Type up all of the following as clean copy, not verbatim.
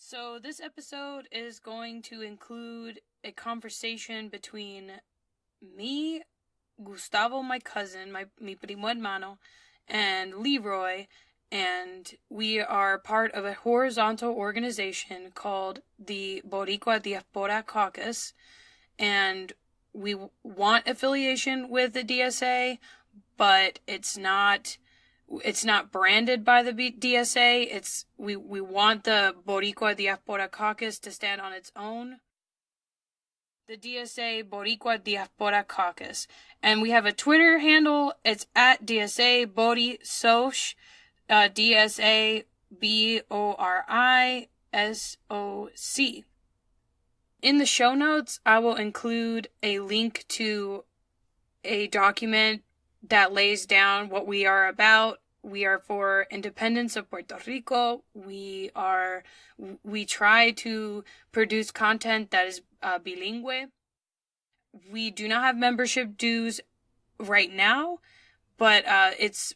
So this episode is going to include a conversation between me, Gustavo, my cousin, mi primo hermano, and Leroy, and we are part of a horizontal organization called the Boricua Diaspora Caucus, and we want affiliation with the DSA, but it's not branded by the DSA. We want the Boricua Diaspora Caucus to stand on its own. The DSA Boricua Diaspora Caucus. And we have a Twitter handle. It's at DSA Borisoc, DSA BORISOC. In the show notes, I will include a link to a document that lays down what we are about. We are for independence of Puerto Rico. We try to produce content that is bilingual. We do not have membership dues right now, but it's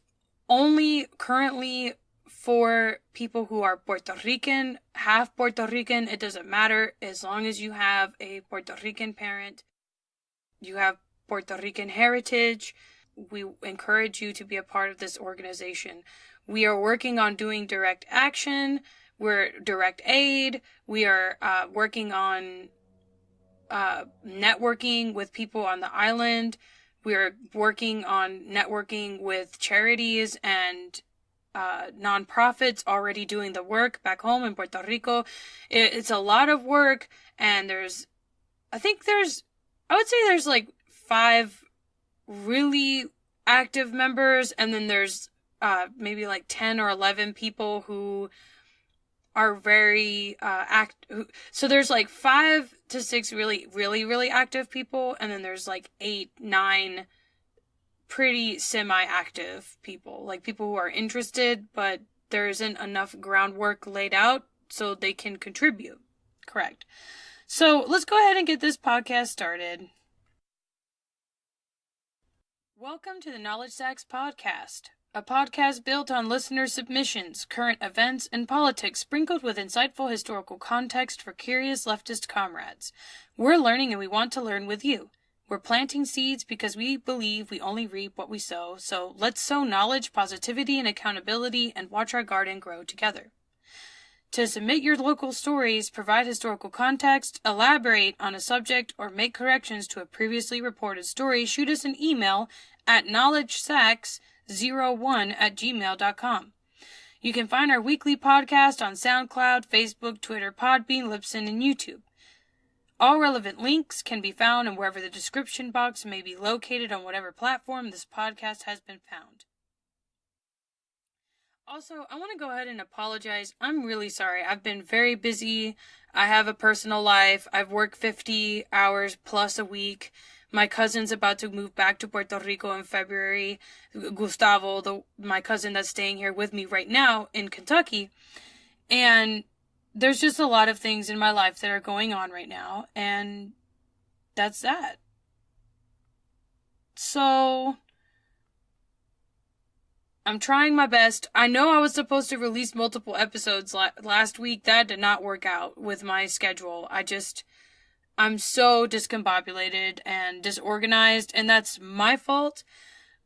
only currently for people who are Puerto Rican, half Puerto Rican. It doesn't matter as long as you have a Puerto Rican parent, you have Puerto Rican heritage. We encourage you to be a part of this organization. We are working on doing direct action. We're direct aid. We are working on networking with people on the island. We are working on networking with charities and nonprofits already doing the work back home in Puerto Rico. It's a lot of work, and I would say there's like 5 really active members, and then there's maybe like 10 or 11 people who are very so there's like 5 to 6 really active people, and then there's like 8, 9 pretty semi-active people, like people who are interested, but there isn't enough groundwork laid out so they can contribute. Correct. So let's go ahead and get this podcast started. Welcome to the Knowledge Sacks Podcast, a podcast built on listener submissions, current events, and politics sprinkled with insightful historical context for curious leftist comrades. We're learning and we want to learn with you. We're planting seeds because we believe we only reap what we sow, so let's sow knowledge, positivity, and accountability and watch our garden grow together. To submit your local stories, provide historical context, elaborate on a subject, or make corrections to a previously reported story, shoot us an email at knowledgesacks01@gmail.com. You can find our weekly podcast on SoundCloud, Facebook, Twitter, Podbean, Libsyn, and YouTube. All relevant links can be found in wherever the description box may be located on whatever platform this podcast has been found. Also, I want to go ahead and apologize. I'm really sorry. I've been very busy. I have a personal life. I've worked 50 hours plus a week. My cousin's about to move back to Puerto Rico in February. Gustavo, my cousin that's staying here with me right now in Kentucky. And there's just a lot of things in my life that are going on right now. And that's that. So I'm trying my best. I know I was supposed to release multiple episodes last week. That did not work out with my schedule. I'm so discombobulated and disorganized, and that's my fault,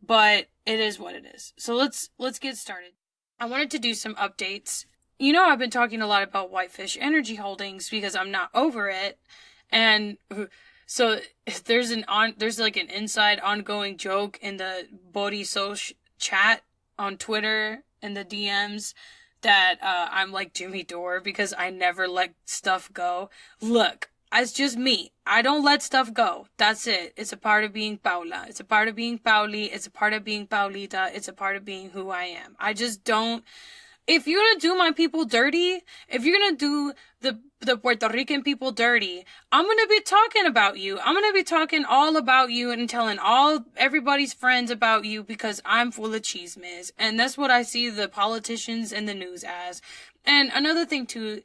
but it is what it is. So let's get started. I wanted to do some updates. You know, I've been talking a lot about Whitefish Energy Holdings because I'm not over it, and so there's like an inside ongoing joke in the Borisoc chat on Twitter in the DMs that I'm like Jimmy Dore because I never let stuff go. Look, it's just me. I don't let stuff go. That's it. It's a part of being Paula. It's a part of being Pauli. It's a part of being Paulita. It's a part of being who I am. I just don't. If you're gonna do my people dirty, if you're gonna do the Puerto Rican people dirty, I'm gonna be talking about you. I'm gonna be talking all about you and telling everybody's friends about you because I'm full of chismes. And that's what I see the politicians and the news as. And another thing too,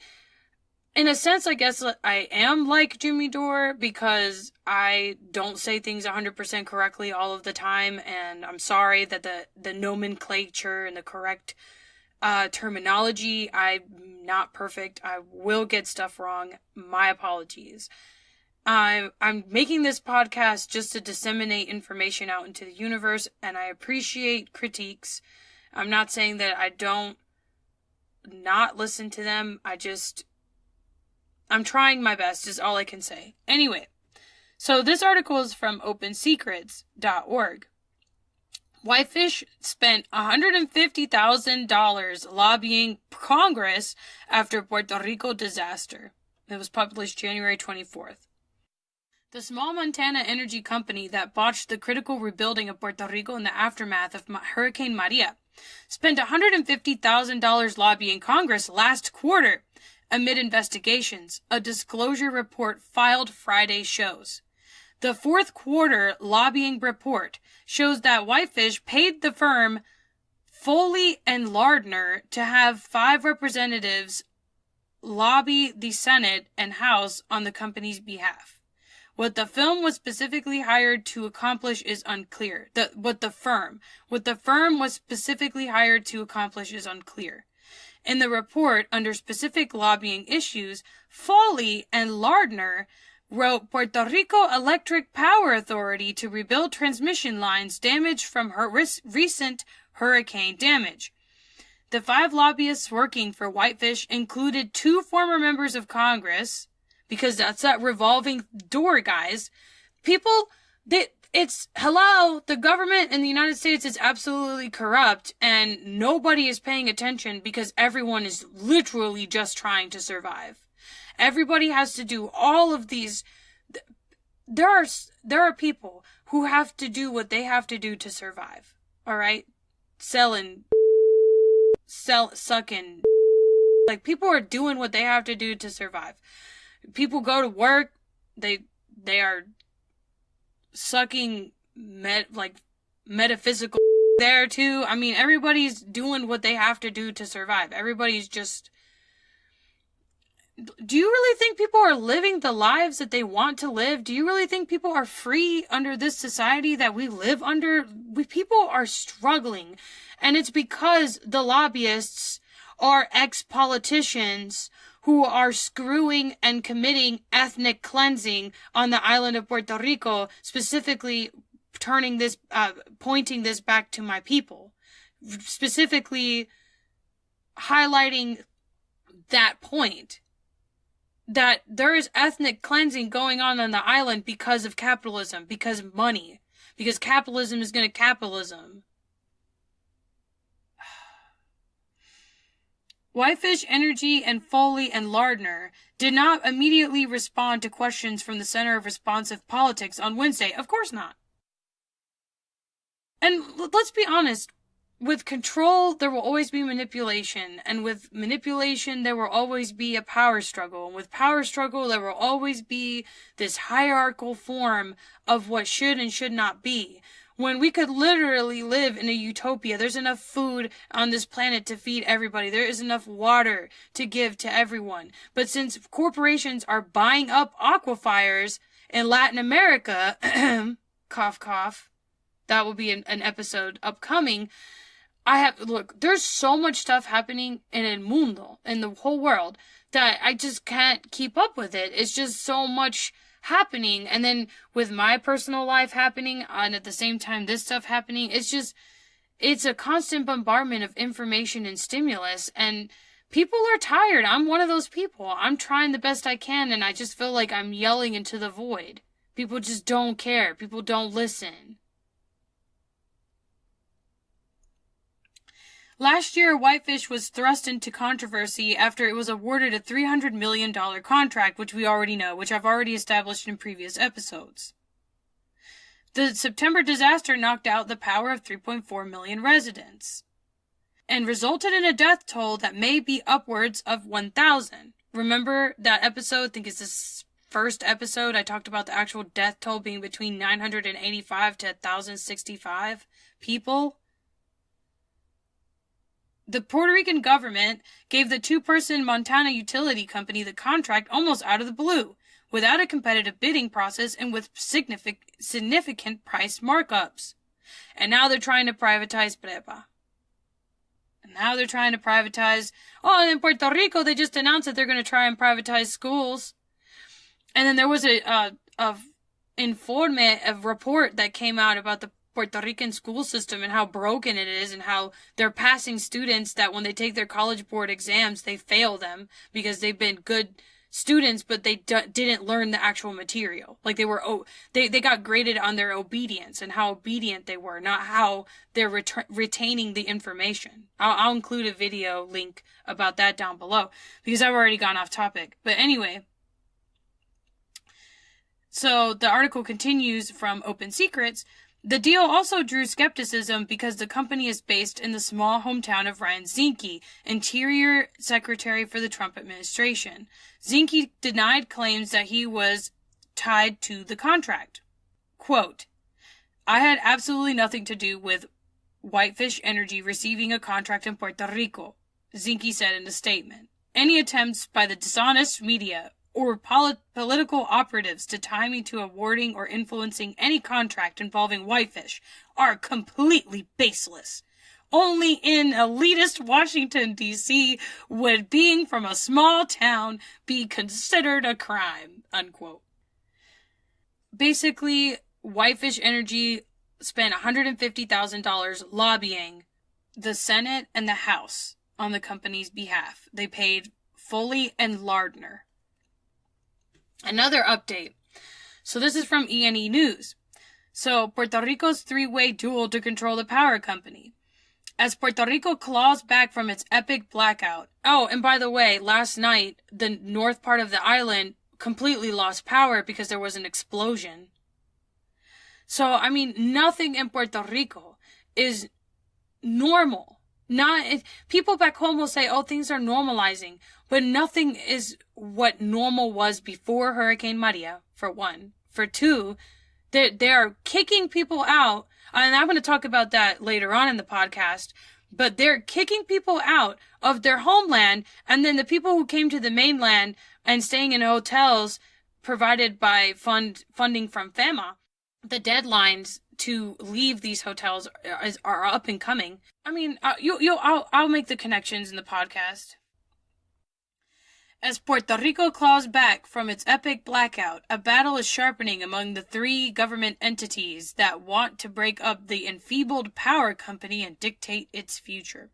in a sense, I guess I am like Jimmy Dore because I don't say things 100% correctly all of the time, and I'm sorry that the nomenclature and the correct terminology, I'm not perfect. I will get stuff wrong. My apologies. I'm making this podcast just to disseminate information out into the universe, and I appreciate critiques. I'm not saying that I don't not listen to them. I'm trying my best is all I can say. Anyway, so this article is from opensecrets.org. Whitefish spent $150,000 lobbying Congress after Puerto Rico disaster. It was published January 24th. The small Montana energy company that botched the critical rebuilding of Puerto Rico in the aftermath of Hurricane Maria spent $150,000 lobbying Congress last quarter amid investigations, a disclosure report filed Friday shows. The fourth quarter lobbying report shows that Whitefish paid the firm Foley and Lardner to have 5 representatives lobby the Senate and House on the company's behalf. What the firm was specifically hired to accomplish is unclear. What the firm was specifically hired to accomplish is unclear. In the report, under specific lobbying issues, Foley and Lardner wrote Puerto Rico Electric Power Authority to rebuild transmission lines damaged from recent hurricane damage. The 5 lobbyists working for Whitefish included 2 former members of Congress, because that's that revolving door, guys. People, the government in the United States is absolutely corrupt, and nobody is paying attention because everyone is literally just trying to survive. Everybody has to do all of these. There are people who have to do what they have to do to survive. All right? Sucking. Like, people are doing what they have to do to survive. People go to work, they are sucking metaphysical there too. I mean, everybody's doing what they have to do to survive. Everybody's just... Do you really think people are living the lives that they want to live? Do you really think people are free under this society that we live under? People are struggling. And it's because the lobbyists are ex-politicians who are screwing and committing ethnic cleansing on the island of Puerto Rico, specifically pointing this back to my people. Specifically highlighting that point. That there is ethnic cleansing going on the island because of capitalism, because of money. Because capitalism is going to capitalism. Whitefish Energy and Foley and Lardner did not immediately respond to questions from the Center of Responsive Politics on Wednesday. Of course not. And let's be honest, with control, there will always be manipulation. And with manipulation, there will always be a power struggle. And with power struggle, there will always be this hierarchical form of what should and should not be. When we could literally live in a utopia, there's enough food on this planet to feed everybody. There is enough water to give to everyone. But since corporations are buying up aquifers in Latin America, cough, cough, that will be an episode upcoming. There's so much stuff happening in El Mundo, in the whole world, that I just can't keep up with it. It's just so much happening, and then with my personal life happening, and at the same time this stuff happening, it's a constant bombardment of information and stimulus, and people are tired. I'm one of those people. I'm trying the best I can, and I just feel like I'm yelling into the void. People just don't care. People don't listen. Last year, Whitefish was thrust into controversy after it was awarded a $300 million contract, which we already know, which I've already established in previous episodes. The September disaster knocked out the power of 3.4 million residents and resulted in a death toll that may be upwards of 1,000. Remember that episode? I think it's this first episode. I talked about the actual death toll being between 985 to 1,065 people. The Puerto Rican government gave the 2-person Montana utility company the contract almost out of the blue, without a competitive bidding process and with significant price markups. And now they're trying to privatize Prepa. And now they're trying to privatize. Oh, and in Puerto Rico, they just announced that they're going to try and privatize schools. And then there was a report that came out about the Puerto Rican school system and how broken it is and how they're passing students that when they take their college board exams, they fail them because they've been good students, but they didn't learn the actual material. Like they got graded on their obedience and how obedient they were, not how they're retaining the information. I'll include a video link about that down below because I've already gone off topic. But anyway, so the article continues from Open Secrets. The deal also drew skepticism because the company is based in the small hometown of Ryan Zinke, Interior Secretary for the Trump administration. Zinke denied claims that he was tied to the contract. Quote, I had absolutely nothing to do with Whitefish Energy receiving a contract in Puerto Rico, Zinke said in a statement. Any attempts by the dishonest media or political operatives to tie me to awarding or influencing any contract involving Whitefish are completely baseless. Only in elitist Washington, D.C. would being from a small town be considered a crime, unquote. Basically, Whitefish Energy spent $150,000 lobbying the Senate and the House on the company's behalf. They paid Foley and Lardner. Another update. So this is from E&E News. So Puerto Rico's three-way duel to control the power company. As Puerto Rico claws back from its epic blackout. Oh, and by the way, last night, the north part of the island completely lost power because there was an explosion. So, I mean, nothing in Puerto Rico is normal. People back home will say, oh, things are normalizing, but nothing is what normal was before Hurricane Maria, for one. For two, they are kicking people out, and I'm going to talk about that later on in the podcast, but they're kicking people out of their homeland, and then the people who came to the mainland and staying in hotels provided by funding from FEMA, the deadlines to leave these hotels are up and coming. I mean, I'll make the connections in the podcast. As Puerto Rico claws back from its epic blackout, a battle is sharpening among the three government entities that want to break up the enfeebled power company and dictate its future.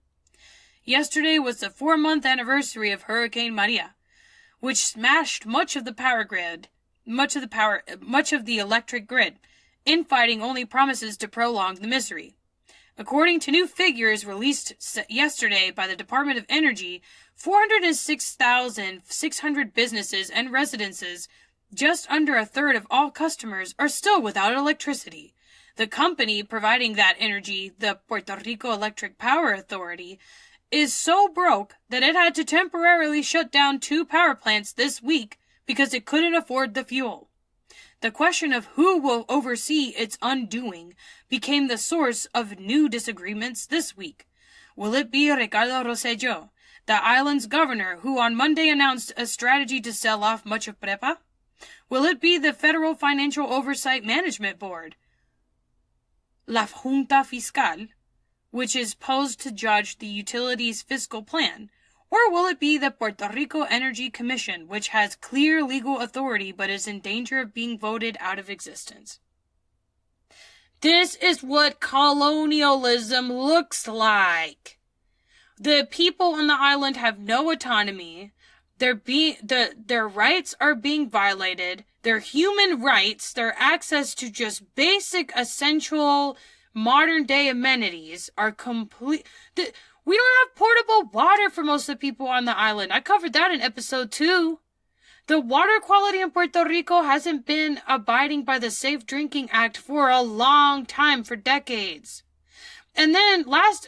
Yesterday was the 4-month anniversary of Hurricane Maria, which smashed much of the electric grid. Infighting only promises to prolong the misery. According to new figures released yesterday by the Department of Energy, 406,600 businesses and residences, just under a third of all customers, are still without electricity. The company providing that energy, the Puerto Rico Electric Power Authority, is so broke that it had to temporarily shut down 2 power plants this week because it couldn't afford the fuel. The question of who will oversee its undoing became the source of new disagreements this week. Will it be Ricardo Rosselló, the island's governor, who on Monday announced a strategy to sell off much of Prepa? Will it be the Federal Financial Oversight Management Board, La Junta Fiscal, which is posed to judge the utility's fiscal plan? Or will it be the Puerto Rico Energy Commission, which has clear legal authority but is in danger of being voted out of existence? This is what colonialism looks like. The people on the island have no autonomy. Their rights are being violated. Their human rights, their access to just basic, essential, modern-day amenities are complete. We don't have portable water for most of the people on the island. I covered that in episode 2. The water quality in Puerto Rico hasn't been abiding by the Safe Drinking Act for a long time, for decades. And then last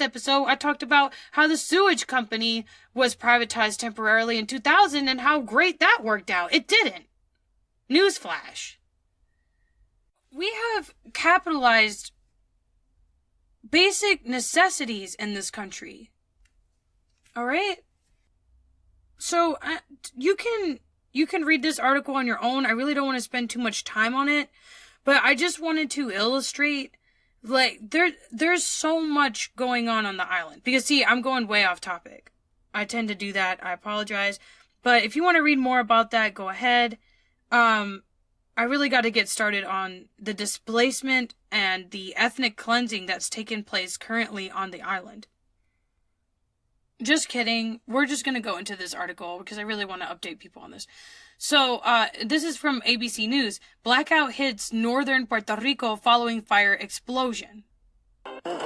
episode, I talked about how the sewage company was privatized temporarily in 2000 and how great that worked out. It didn't. Newsflash. We have capitalized basic necessities in this country. Alright? So, you can read this article on your own. I really don't want to spend too much time on it, but I just wanted to illustrate Like, there's so much going on the island. Because, see, I'm going way off topic. I tend to do that. I apologize. But if you want to read more about that, go ahead. I really got to get started on the displacement and the ethnic cleansing that's taken place currently on the island. Just kidding. We're just going to go into this article because I really want to update people on this. So, this is from ABC News. Blackout hits northern Puerto Rico following fire explosion.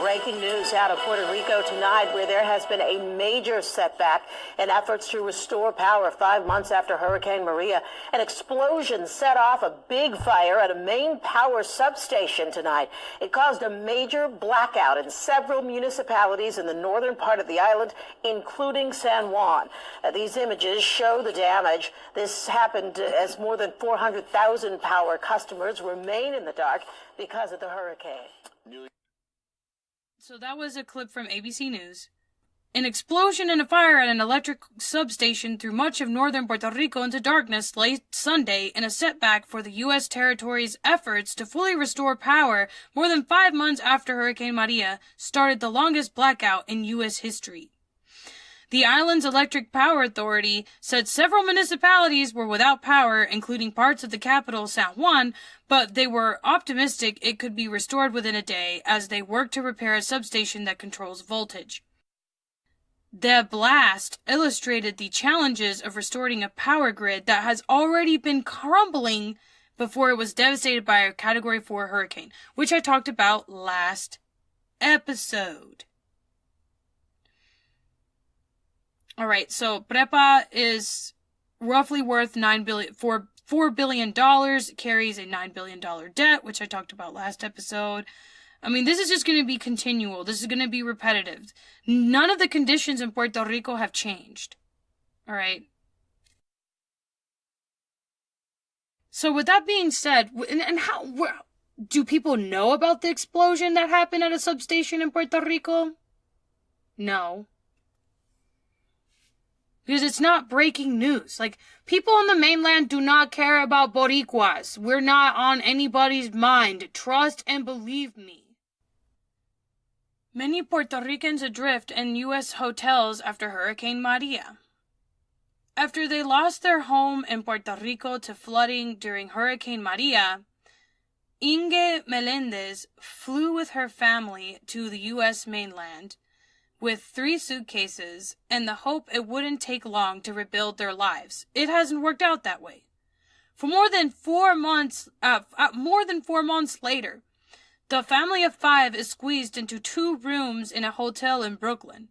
Breaking news out of Puerto Rico tonight, where there has been a major setback in efforts to restore power 5 months after Hurricane Maria. An explosion set off a big fire at a main power substation tonight. It caused a major blackout in several municipalities in the northern part of the island, including San Juan. These images show the damage. This happened as more than 400,000 power customers remain in the dark because of the hurricane. So that was a clip from ABC News. An explosion and a fire at an electric substation threw much of northern Puerto Rico into darkness late Sunday in a setback for the U.S. territory's efforts to fully restore power more than 5 months after Hurricane Maria started the longest blackout in U.S. history. The island's electric power authority said several municipalities were without power, including parts of the capital, San Juan, but they were optimistic it could be restored within a day as they worked to repair a substation that controls voltage. The blast illustrated the challenges of restoring a power grid that has already been crumbling before it was devastated by a Category 4 hurricane, which I talked about last episode. Alright, so Prepa is roughly worth $4 billion, carries a $9 billion debt, which I talked about last episode. I mean, this is just going to be continual. This is going to be repetitive. None of the conditions in Puerto Rico have changed. Alright? So with that being said, and how do people know about the explosion that happened at a substation in Puerto Rico? No. Because it's not breaking news. Like, people on the mainland do not care about Boricuas. We're not on anybody's mind. Trust and believe me. Many Puerto Ricans adrift in U.S. hotels after Hurricane Maria. After they lost their home in Puerto Rico to flooding during Hurricane Maria, Inge Melendez flew with her family to the U.S. mainland with 3 suitcases and the hope it wouldn't take long to rebuild their lives. It hasn't worked out that way. For more than 4 months later, the family of 5 is squeezed into 2 rooms in a hotel in Brooklyn.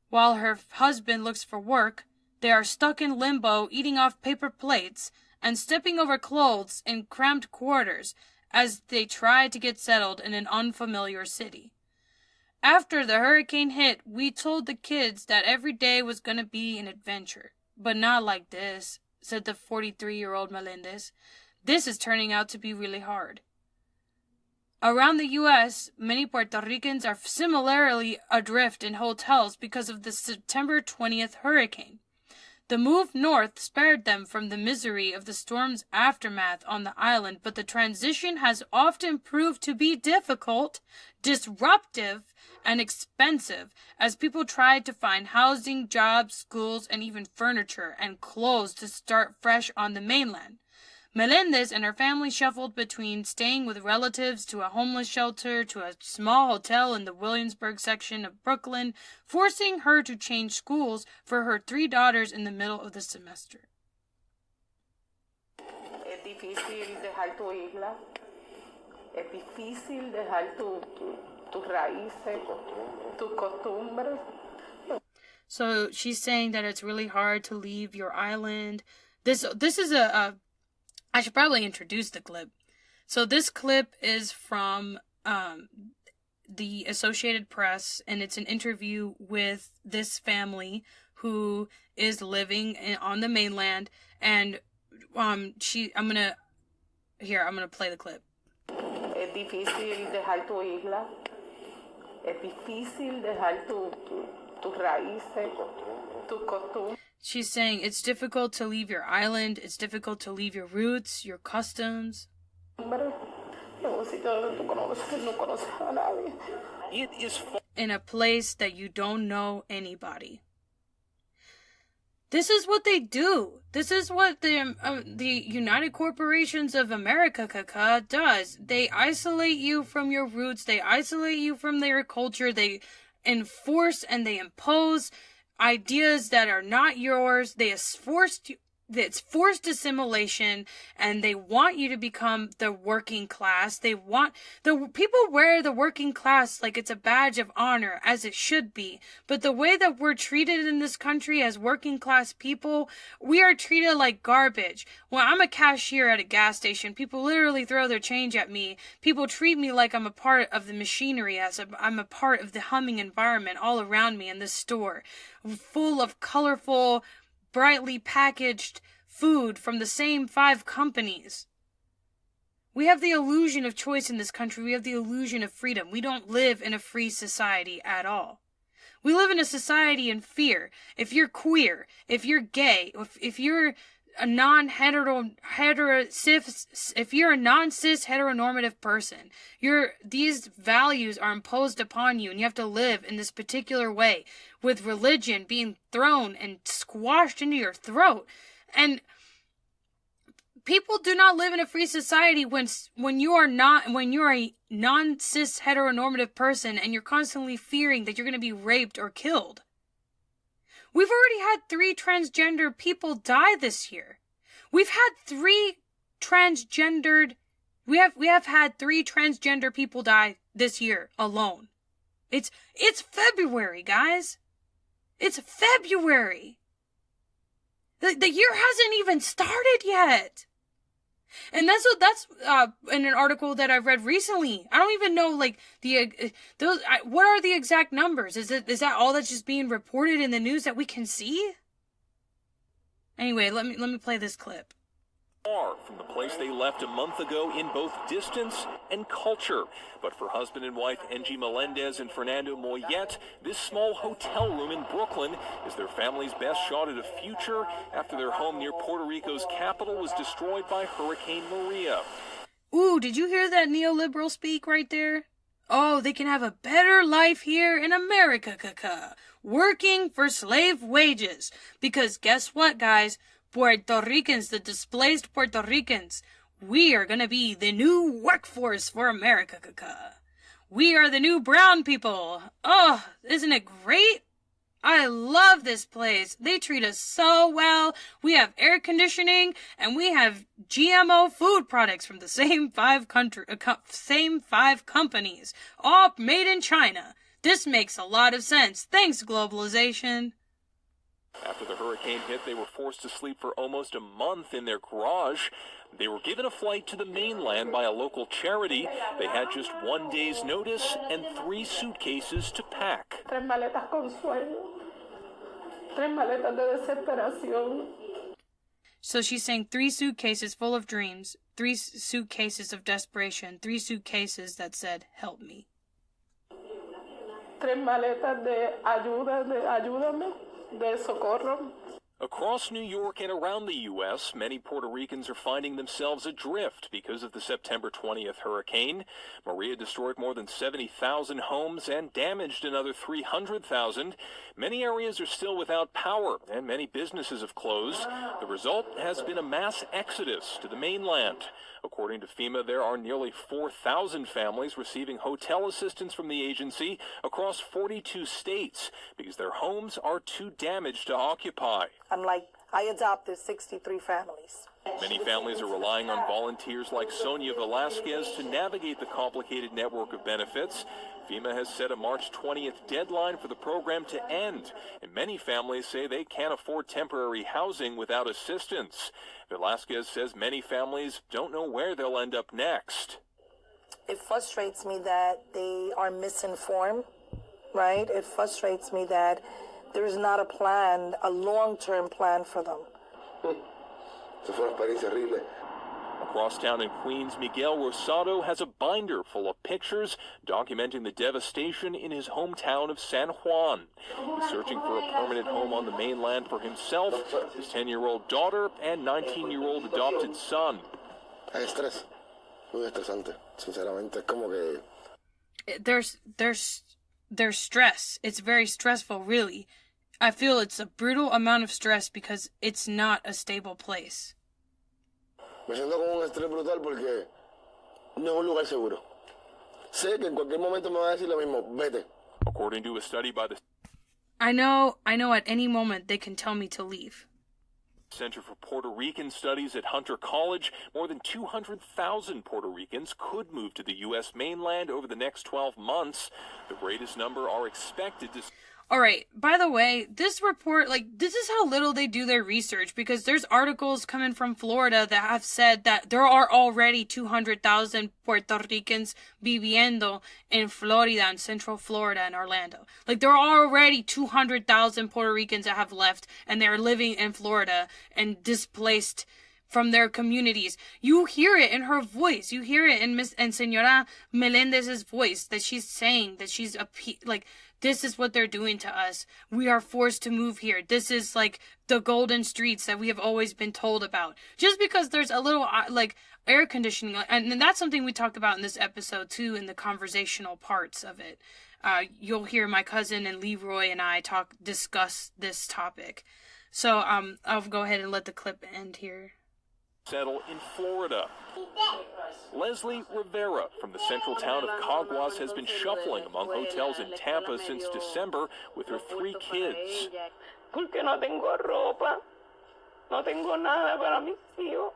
While her husband looks for work, they are stuck in limbo, eating off paper plates and stepping over clothes in cramped quarters as they try to get settled in an unfamiliar city. After the hurricane hit, we told the kids that every day was going to be an adventure. But not like this, said the 43-year-old Melendez. This is turning out to be really hard. Around the U.S., many Puerto Ricans are similarly adrift in hotels because of the September 20th hurricane. The move north spared them from the misery of the storm's aftermath on the island, but the transition has often proved to be difficult, disruptive, and expensive as people tried to find housing, jobs, schools, and even furniture and clothes to start fresh on the mainland. Melendez and her family shuffled between staying with relatives to a homeless shelter to a small hotel in the Williamsburg section of Brooklyn, forcing her to change schools for her 3 daughters in the middle of the semester. Es difícil dejar tu isla. Es difícil dejar tus raíces, tus costumbres. So she's saying that it's really hard to leave your island. This is I should probably introduce the clip. So this clip is from the Associated Press, and it's an interview with this family who is living on the mainland, and I'm gonna play the clip. Es difícil dejar tu isla. Es difícil dejar tus raíces, tus costumbres. She's saying it's difficult to leave your island, it's difficult to leave your roots, your customs. It is in a place that you don't know anybody. This is what they do. This is what the United Corporations of America does. They isolate you from your roots. They isolate you from their culture. They enforce and they impose ideas that are not yours. It's forced assimilation, and they want you to become the working class. They want people wear the working class like it's a badge of honor, as it should be. But the way that we're treated in this country as working class people, we are treated like garbage. When I'm a cashier at a gas station, people literally throw their change at me. People treat me like I'm a part of the machinery, I'm a part of the humming environment all around me in this store, full of colorful, brightly packaged food from the same 5 companies. We have the illusion of choice in this country. We have the illusion of freedom. We don't live in a free society at all. We live in a society in fear. If you're queer, if you're gay, if you're a non-cis heteronormative person, these values are imposed upon you, and you have to live in this particular way, with religion being thrown and squashed into your throat. And people do not live in a free society when you are a non-cis heteronormative person and you're constantly fearing that you're going to be raped or killed. We've already had 3 transgender people die this year. We have had 3 transgender people die this year alone. It's February, guys. It's February. The year hasn't even started yet. And that's in an article that I read recently. I don't even know what are the exact numbers? Is that all that's just being reported in the news that we can see? Anyway, let me play this clip. Far from the place they left a month ago in both distance and culture. But for husband and wife Angie Melendez and Fernando Moyet, this small hotel room in Brooklyn is their family's best shot at a future after their home near Puerto Rico's capital was destroyed by Hurricane Maria. Ooh, did you hear that neoliberal speak right there? Oh, they can have a better life here in America, working for slave wages. Because guess what, guys? Puerto Ricans, the displaced Puerto Ricans, we are gonna be the new workforce for America. We are the new brown people. Oh, isn't it great? I love this place. They treat us so well. We have air conditioning, and we have GMO food products from the same 5 companies, all made in China. This makes a lot of sense. Thanks, globalization. After the hurricane hit, they were forced to sleep for almost a month in their garage. They were given a flight to the mainland by a local charity. They had just 1 day's notice and 3 suitcases to pack. 3 maletas con sueño. 3 maletas de desesperación. So she's saying 3 suitcases full of dreams, 3 suitcases of desperation, 3 suitcases that said, help me. 3 maletas de ayuda, de ayúdame. De socorro. Across New York and around the U.S., many Puerto Ricans are finding themselves adrift because of the September 20th hurricane. Maria destroyed more than 70,000 homes and damaged another 300,000. Many areas are still without power, and many businesses have closed. The result has been a mass exodus to the mainland. According to FEMA, there are nearly 4,000 families receiving hotel assistance from the agency across 42 states because their homes are too damaged to occupy. I adopted 63 families. Many families are relying on volunteers like Sonia Velasquez to navigate the complicated network of benefits. FEMA has set a March 20th deadline for the program to end, and many families say they can't afford temporary housing without assistance. Velasquez says many families don't know where they'll end up next. It frustrates me that they are misinformed, right? It frustrates me that there is not a plan, a long-term plan for them. Across town in Queens, Miguel Rosado has a binder full of pictures documenting the devastation in his hometown of San Juan. He's searching for a permanent home on the mainland for himself, his 10-year-old daughter, and 19-year-old adopted son. Sinceramente, es como que... There's stress. It's very stressful, really. I feel it's a brutal amount of stress because it's not a stable place. Me siento con un estrés brutal porque no es un lugar seguro. Sé que en cualquier momento me va a decir lo mismo, vete. According to a study by the I know at any moment they can tell me to leave. Center for Puerto Rican Studies at Hunter College, more than 200,000 Puerto Ricans could move to the U.S. mainland over the next 12 months. The greatest number are expected to... All right, by the way, this report, this is how little they do their research, because there's articles coming from Florida that have said that there are already 200,000 Puerto Ricans viviendo in Florida, in Central Florida and Orlando. There are already 200,000 Puerto Ricans that have left, and they're living in Florida and displaced from their communities. You hear it in her voice. You hear it in Señora Melendez's voice, that she's saying that she's this is what they're doing to us. We are forced to move here. This is the golden streets that we have always been told about. Just because there's a little air conditioning, and that's something we talk about in this episode too, in the conversational parts of it. You'll hear my cousin and Leroy and I discuss this topic. So I'll go ahead and let the clip end here. Settle in Florida. Leslie Rivera from the central town of Caucus has been shuffling among hotels in Tampa since December with her 3 kids. Porque no tengo ropa, no tengo nada para mis hijos.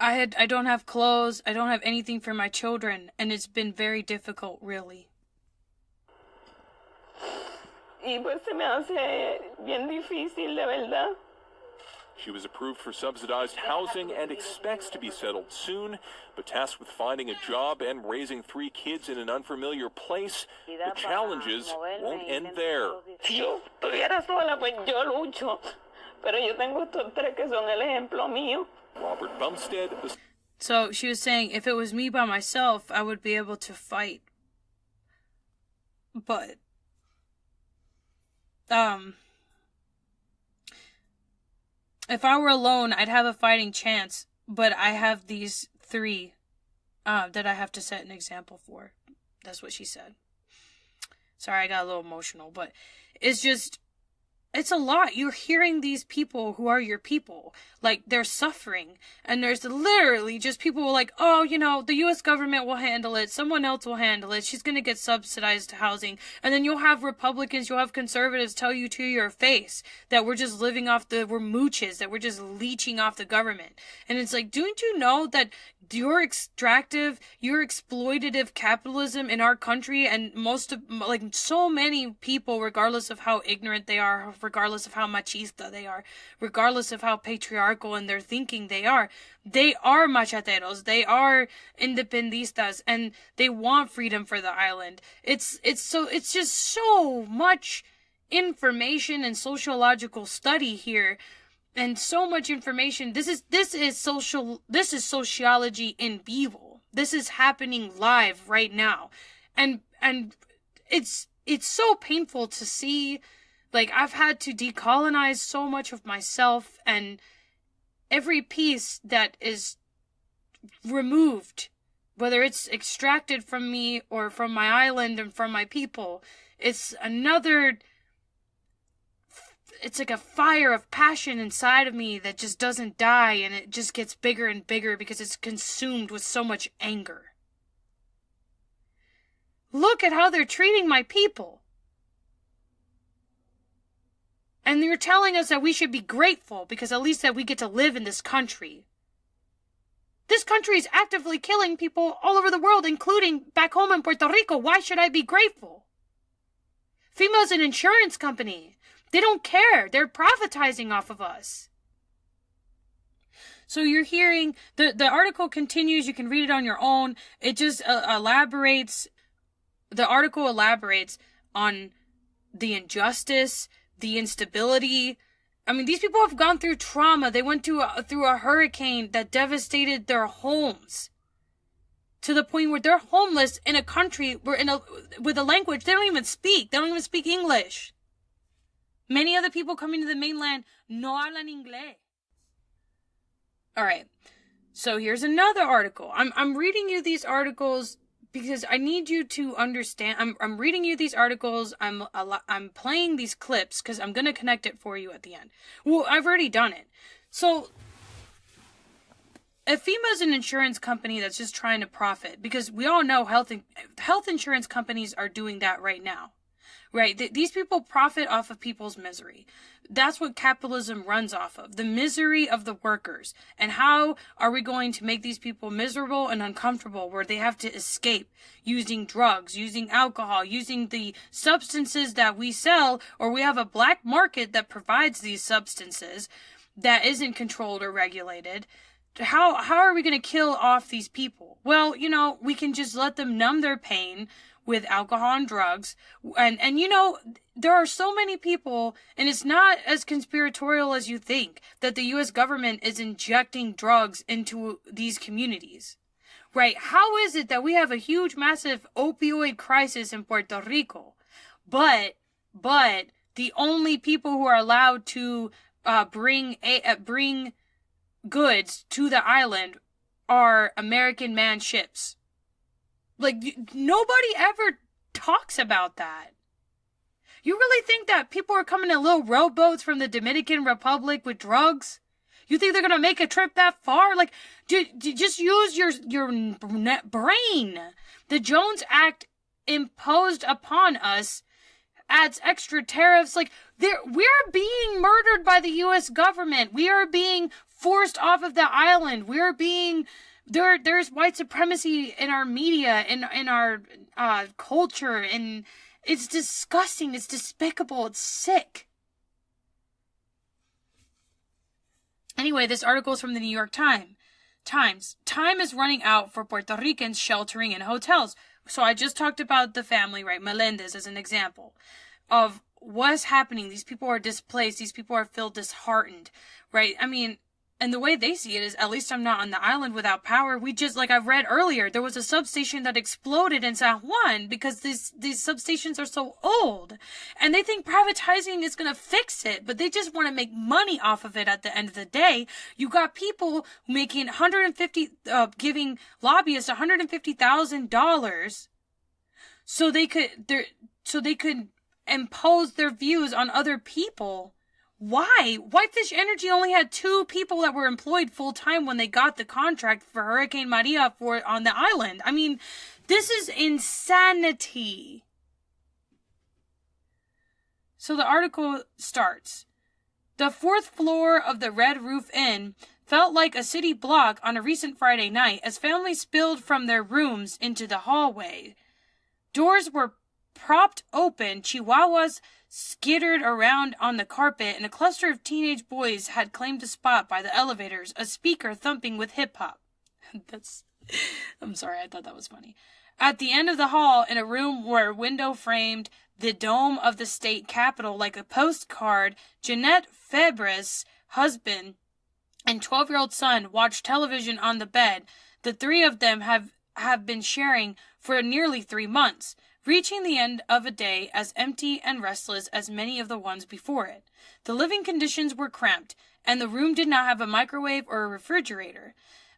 I don't have clothes, I don't have anything for my children, and it's been very difficult, really. Y pues se me hace bien difícil, de verdad. She was approved for subsidized housing and expects to be settled soon, but tasked with finding a job and raising 3 kids in an unfamiliar place, the challenges won't end there. Si yo estuviera sola, pues yo lucho. Pero yo tengo estos 3 que son el ejemplo mío. Robert Bumstead. So she was saying, if it was me by myself, I would be able to fight. But, if I were alone, I'd have a fighting chance, but I have these 3 that I have to set an example for. That's what she said. Sorry, I got a little emotional, but it's a lot. You're hearing these people who are your people, they're suffering, and there's literally just people who are oh, the U.S. government will handle it, someone else will handle it, she's gonna get subsidized housing, and then you'll have Republicans, you'll have conservatives tell you to your face that we're just living off we're mooches, that we're just leeching off the government, and it's don't you know that your extractive, your exploitative capitalism in our country, and most of, so many people, regardless of how ignorant they are, regardless of how machista they are, regardless of how patriarchal in their thinking they are macheteros, they are independistas, and they want freedom for the island. It's just so much information and sociological study here, and so much information. This is sociology in vivo. This is happening live right now, and it's so painful to see. I've had to decolonize so much of myself, and every piece that is removed, whether it's extracted from me or from my island and from my people, it's like a fire of passion inside of me that just doesn't die, and it just gets bigger and bigger because it's consumed with so much anger. Look at how they're treating my people. And you're telling us that we should be grateful because at least that we get to live in this country. This country is actively killing people all over the world, including back home in Puerto Rico. Why should I be grateful? FEMA's an insurance company. They don't care. They're privatizing off of us. So you're hearing, the article continues. You can read it on your own. It just elaborates. The article elaborates on the injustice, the instability. I mean, these people have gone through trauma. They went through a hurricane that devastated their homes to the point where they're homeless in a country with a language they don't even speak. They don't even speak English. Many of the people coming to the mainland no hablan inglés. All right. So here's another article. I'm reading you these articles because I need you to understand. I'm reading you these articles. I'm playing these clips because I'm going to connect it for you at the end. Well, I've already done it. So if FEMA is an insurance company that's just trying to profit, because we all know health insurance companies are doing that right now, right? These people profit off of people's misery. That's what capitalism runs off of, the misery of the workers. And how are we going to make these people miserable and uncomfortable where they have to escape using drugs, using alcohol, using the substances that we sell, or we have a black market that provides these substances that isn't controlled or regulated? How are we going to kill off these people? Well, we can just let them numb their pain with alcohol and drugs. And there are so many people, and it's not as conspiratorial as you think, that the U.S. government is injecting drugs into these communities, right? How is it that we have a huge, massive opioid crisis in Puerto Rico, but the only people who are allowed to bring goods to the island are American-manned ships? Like, nobody ever talks about that. You really think that people are coming in little rowboats from the Dominican Republic with drugs? You think they're going to make a trip that far? Like, just use your brain. The Jones Act imposed upon us adds extra tariffs. Like, we're being murdered by the U.S. government. We are being forced off of the island. We're being... There's white supremacy in our media, in our culture, and it's disgusting, it's despicable, it's sick. Anyway, this article is from the New York Times. Time is running out for Puerto Ricans sheltering in hotels. So I just talked about the family, right? Melendez as an example of what's happening. These people are displaced. These people feel disheartened, right? I mean, and the way they see it is, at least I'm not on the island without power. We just, like I've read earlier, there was a substation that exploded in San Juan because these substations are so old. And they think privatizing is going to fix it, but they just want to make money off of it at the end of the day. You got people making giving lobbyists $150,000 so they could impose their views on other people. Why? Whitefish Energy only had 2 people that were employed full-time when they got the contract for Hurricane Maria on the island. I mean, this is insanity. So the article starts. The 4th floor of the Red Roof Inn felt like a city block on a recent Friday night as families spilled from their rooms into the hallway. Doors were propped open, chihuahuas skittered around on the carpet, and a cluster of teenage boys had claimed a spot by the elevators, a speaker thumping with hip-hop. I'm sorry, I thought that was funny. At the end of the hall, in a room where a window framed the dome of the state capitol like a postcard, Jeanette Febre's husband and 12-year-old son watched television on the bed. The 3 of them have been sharing for nearly 3 months, reaching the end of a day as empty and restless as many of the ones before it. The living conditions were cramped, and the room did not have a microwave or a refrigerator.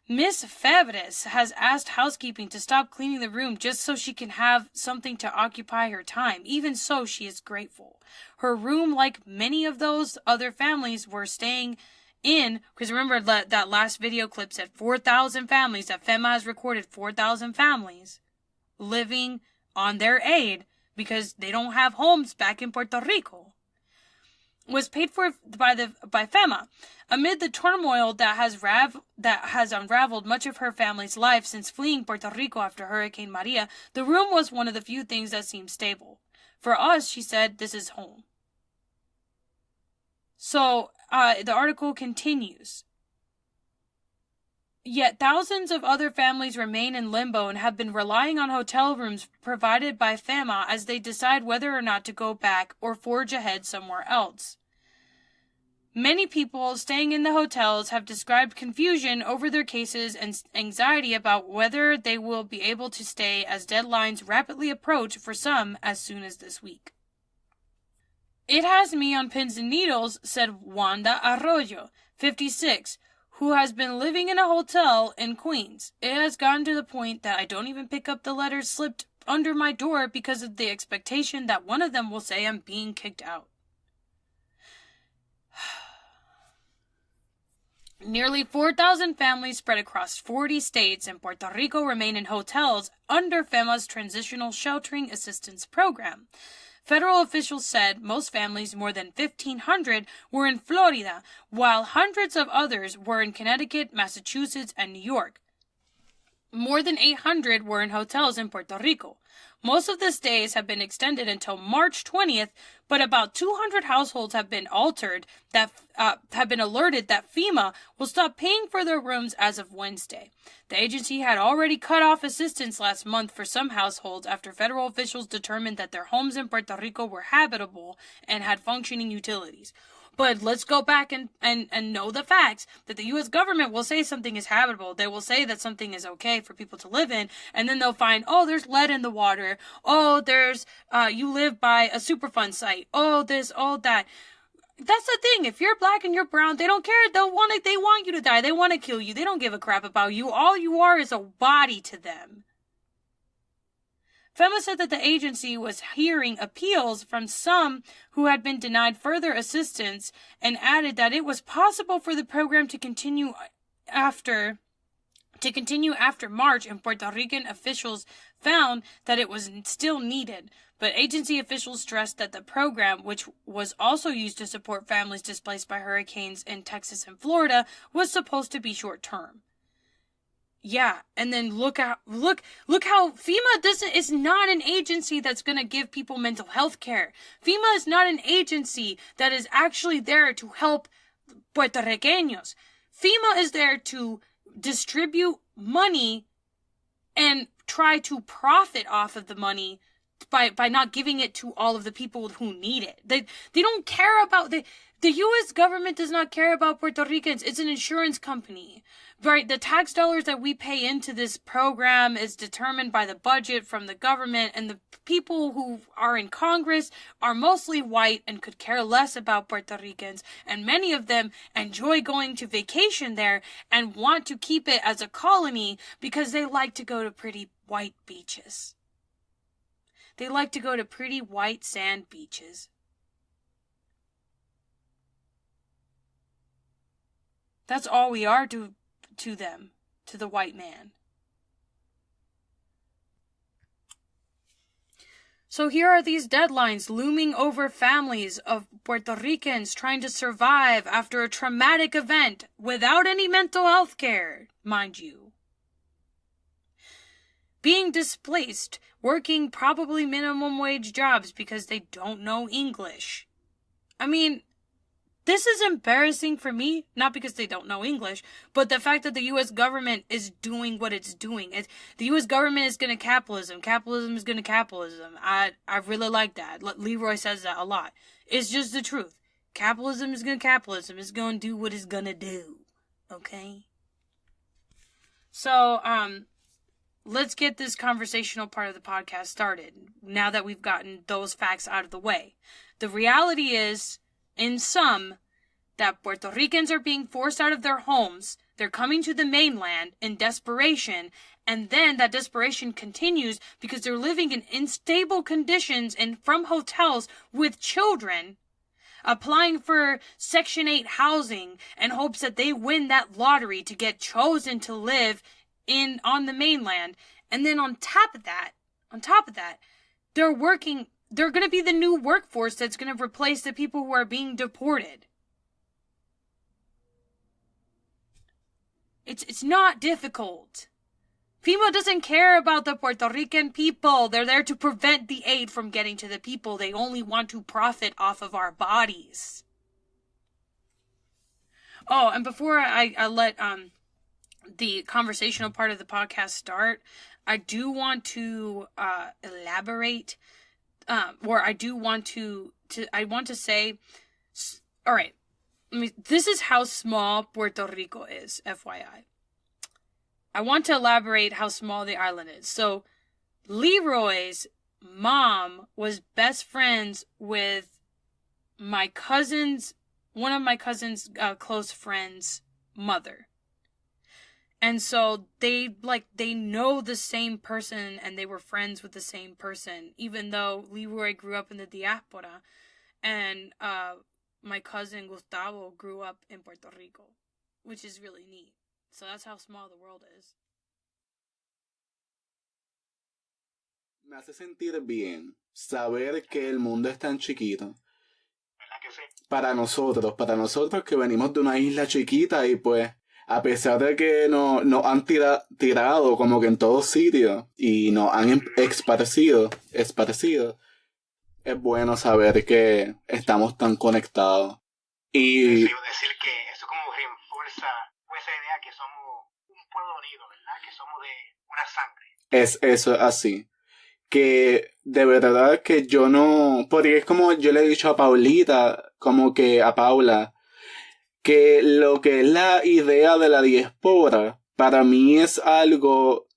Miss Fabres has asked housekeeping to stop cleaning the room just so she can have something to occupy her time. Even so, she is grateful. Her room, like many of those other families were staying in, because remember that last video clip said 4,000 families, that FEMA has recorded 4,000 families living on their aid because they don't have homes back in Puerto Rico, was paid for by FEMA. Amid the turmoil that has unraveled much of her family's life since fleeing Puerto Rico after Hurricane Maria, the room was one of the few things that seemed stable. For us, she said, this is home. So the article continues. Yet thousands of other families remain in limbo and have been relying on hotel rooms provided by FEMA as they decide whether or not to go back or forge ahead somewhere else. Many people staying in the hotels have described confusion over their cases and anxiety about whether they will be able to stay as deadlines rapidly approach, for some as soon as this week. It has me on pins and needles, said Wanda Arroyo, 56, who has been living in a hotel in Queens. It has gotten to the point that I don't even pick up the letters slipped under my door because of the expectation that one of them will say I'm being kicked out. Nearly 4,000 families spread across 40 states in Puerto Rico remain in hotels under FEMA's Transitional Sheltering Assistance Program. Federal officials said most families, more than 1,500, were in Florida, while hundreds of others were in Connecticut, Massachusetts, and New York. More than 800 were in hotels in Puerto Rico. Most of the stays have been extended until March 20th, but about 200 households have been alerted that FEMA will stop paying for their rooms as of Wednesday. The agency had already cut off assistance last month for some households after federal officials determined that their homes in Puerto Rico were habitable and had functioning utilities. But let's go back and know the facts that the U.S. government will say something is habitable. They will say that something is okay for people to live in, and then they'll find, oh, there's lead in the water. Oh, there's, you live by a Superfund site. Oh, this, oh, that. That's the thing. If you're black and you're brown, they don't care. They want you to die. They want to kill you. They don't give a crap about you. All you are is a body to them. FEMA said that the agency was hearing appeals from some who had been denied further assistance and added that it was possible for the program to continue after March, and Puerto Rican officials found that it was still needed. But agency officials stressed that the program, which was also used to support families displaced by hurricanes in Texas and Florida, was supposed to be short-term. Yeah, and then look how FEMA is not an agency that's going to give people mental health care. FEMA is not an agency that is actually there to help Puerto Ricanos. FEMA is there to distribute money and try to profit off of the money by not giving it to all of the people who need it. They don't care about the U.S. government does not care about Puerto Ricans. It's an insurance company, right? The tax dollars that we pay into this program is determined by the budget from the government, and the people who are in Congress are mostly white and could care less about Puerto Ricans, and many of them enjoy going to vacation there and want to keep it as a colony because they like to go to pretty white beaches. They like to go to pretty white sand beaches. That's all we are to them, to the white man. So here are these deadlines looming over families of Puerto Ricans trying to survive after a traumatic event without any mental health care, mind you. Being displaced, working probably minimum wage jobs because they don't know English. I mean, this is embarrassing for me, not because they don't know English, but the fact that the U.S. government is doing what it's doing. The U.S. government is going to capitalism. Capitalism is going to capitalism. I really like that. Leroy says that a lot. It's just the truth. Capitalism is going to capitalism. It's going to do what it's going to do. Okay? So, let's get this conversational part of the podcast started, now that we've gotten those facts out of the way. The reality is, in sum, that Puerto Ricans are being forced out of their homes, they're coming to the mainland in desperation, and then that desperation continues because they're living in unstable conditions and from hotels with children, applying for Section 8 housing in hopes that they win that lottery to get chosen to live on the mainland. And then on top of that, they're going to be the new workforce that's going to replace the people who are being deported. It's not difficult. FEMA doesn't care about the Puerto Rican people. They're there to prevent the aid from getting to the people. They only want to profit off of our bodies. Oh, and before I let the conversational part of the podcast start, I do want to elaborate, or I do want to say, all right, this is how small Puerto Rico is, FYI. I want to elaborate how small the island is. So, Leroy's mom was best friends with one of my cousin's close friend's mother. And so they know the same person and they were friends with the same person, even though Leroy grew up in the Diaspora and my cousin Gustavo grew up in Puerto Rico, which is really neat. So that's how small the world is. Me hace sentir bien saber que el mundo es tan chiquito. ¿Verdad que sí? Para nosotros que venimos de una isla chiquita y pues a pesar de que nos han tirado como que en todos sitios y nos han esparcido, es bueno saber que estamos tan conectados. Y decir que eso como refuerza esa idea que somos un pueblo unido, ¿verdad? Que somos de una sangre. Eso es así. Que de verdad que yo no... Porque es como yo le he dicho a Paulita, como que a Paula, que lo que es la idea de la diáspora, para mí es algo...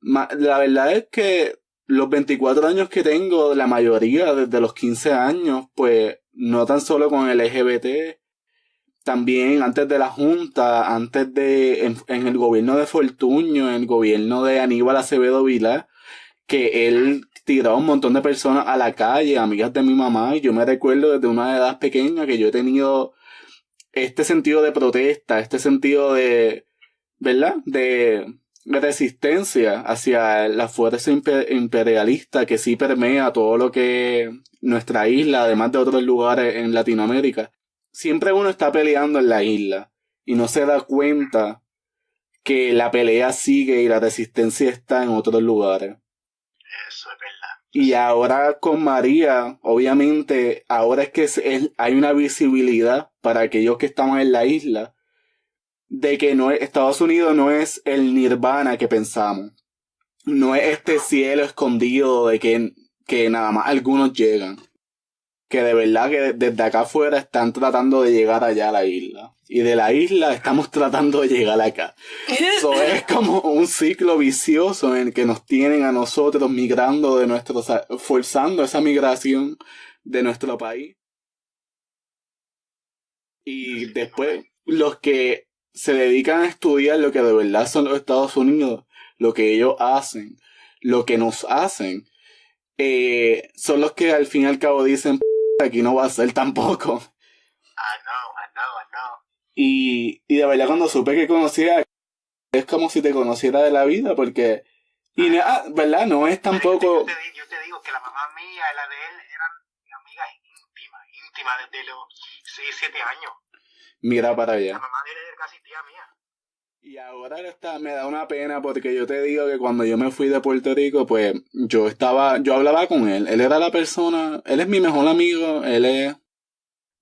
La verdad es que los 24 años que tengo, la mayoría desde los 15 años, pues no tan solo con el LGBT, también antes de la Junta, antes de... En el gobierno de Fortuño, en el gobierno de Aníbal Acevedo Vilá, que él tiró a un montón de personas a la calle, amigas de mi mamá, y yo me recuerdo desde una edad pequeña que yo he tenido este sentido de protesta, este sentido de, ¿verdad?, de resistencia hacia la fuerza imperialista que sí permea todo lo que nuestra isla, además de otros lugares en Latinoamérica. Siempre uno está peleando en la isla y no se da cuenta que la pelea sigue y la resistencia está en otros lugares. Eso es verdad. Y ahora con María, obviamente, ahora es que hay una visibilidad para aquellos que estamos en la isla de que Estados Unidos no es el nirvana que pensamos. No es este cielo escondido de que nada más algunos llegan. Que de verdad que desde acá afuera están tratando de llegar allá a la isla. Y de la isla estamos tratando de llegar acá. Eso es como un ciclo vicioso en el que nos tienen a nosotros migrando forzando esa migración de nuestro país. Y después, los que se dedican a estudiar lo que de verdad son los Estados Unidos, lo que ellos hacen, lo que nos hacen, son los que al fin y al cabo dicen, aquí no va a ser tampoco. I know. Y de verdad cuando supe que conocía, es como si te conociera de la vida, porque... ¿verdad? No es tampoco... Yo te digo que la mamá mía y la de él eran amigas íntimas desde los 6-7 años. Mira para allá. La mamá de él era casi tía mía. Y ahora me da una pena porque yo te digo que cuando yo me fui de Puerto Rico, pues yo hablaba con él. Él era la persona, él es mi mejor amigo, él es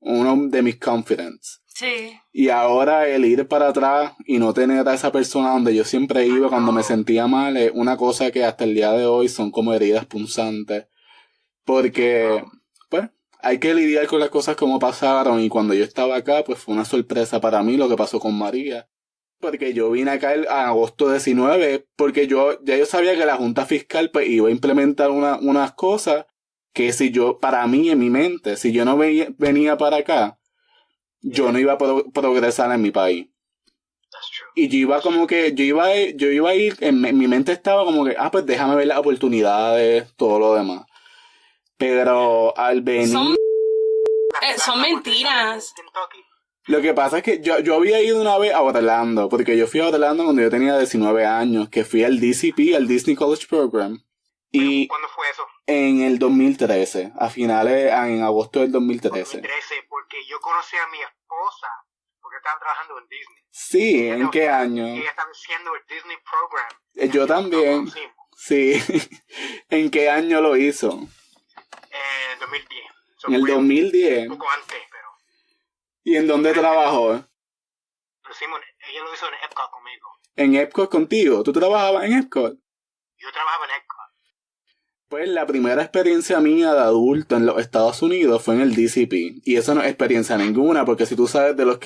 uno de mis confidants. Sí. Y ahora el ir para atrás y no tener a esa persona donde yo siempre iba cuando me sentía mal es una cosa que hasta el día de hoy son como heridas punzantes. Porque, pues, hay que lidiar con las cosas como pasaron y cuando yo estaba acá, pues fue una sorpresa para mí lo que pasó con María. Porque yo vine acá en agosto 19, porque yo sabía que la Junta Fiscal pues iba a implementar unas cosas que para mí en mi mente, si yo no venía para acá, yo no iba a progresar en mi país. Y yo iba como que, yo iba a ir, en mi mente estaba como que, pues déjame ver las oportunidades, todo lo demás. Pero al venir... Son mentiras. Lo que pasa es que yo había ido una vez a Orlando, porque yo fui a Orlando cuando yo tenía 19 años, que fui al DCP, al Disney College Program. Y ¿cuándo fue eso? En el 2013, en agosto del 2013. 2013, porque yo conocí a mi esposa, porque estaba trabajando en Disney. Sí, ¿en qué año? Ella estaba haciendo el Disney Program. Yo también. Sí. ¿En qué año lo hizo? En 2010. En el 2010. Un poco antes, pero... ¿Y en dónde trabajó? Ella lo hizo en Epcot conmigo. ¿En Epcot contigo? ¿Tú trabajabas en Epcot? Yo trabajaba en Epcot. Pues la primera experiencia mía de adulto en los Estados Unidos fue en el DCP. Y eso no es experiencia ninguna, porque si tú sabes de lo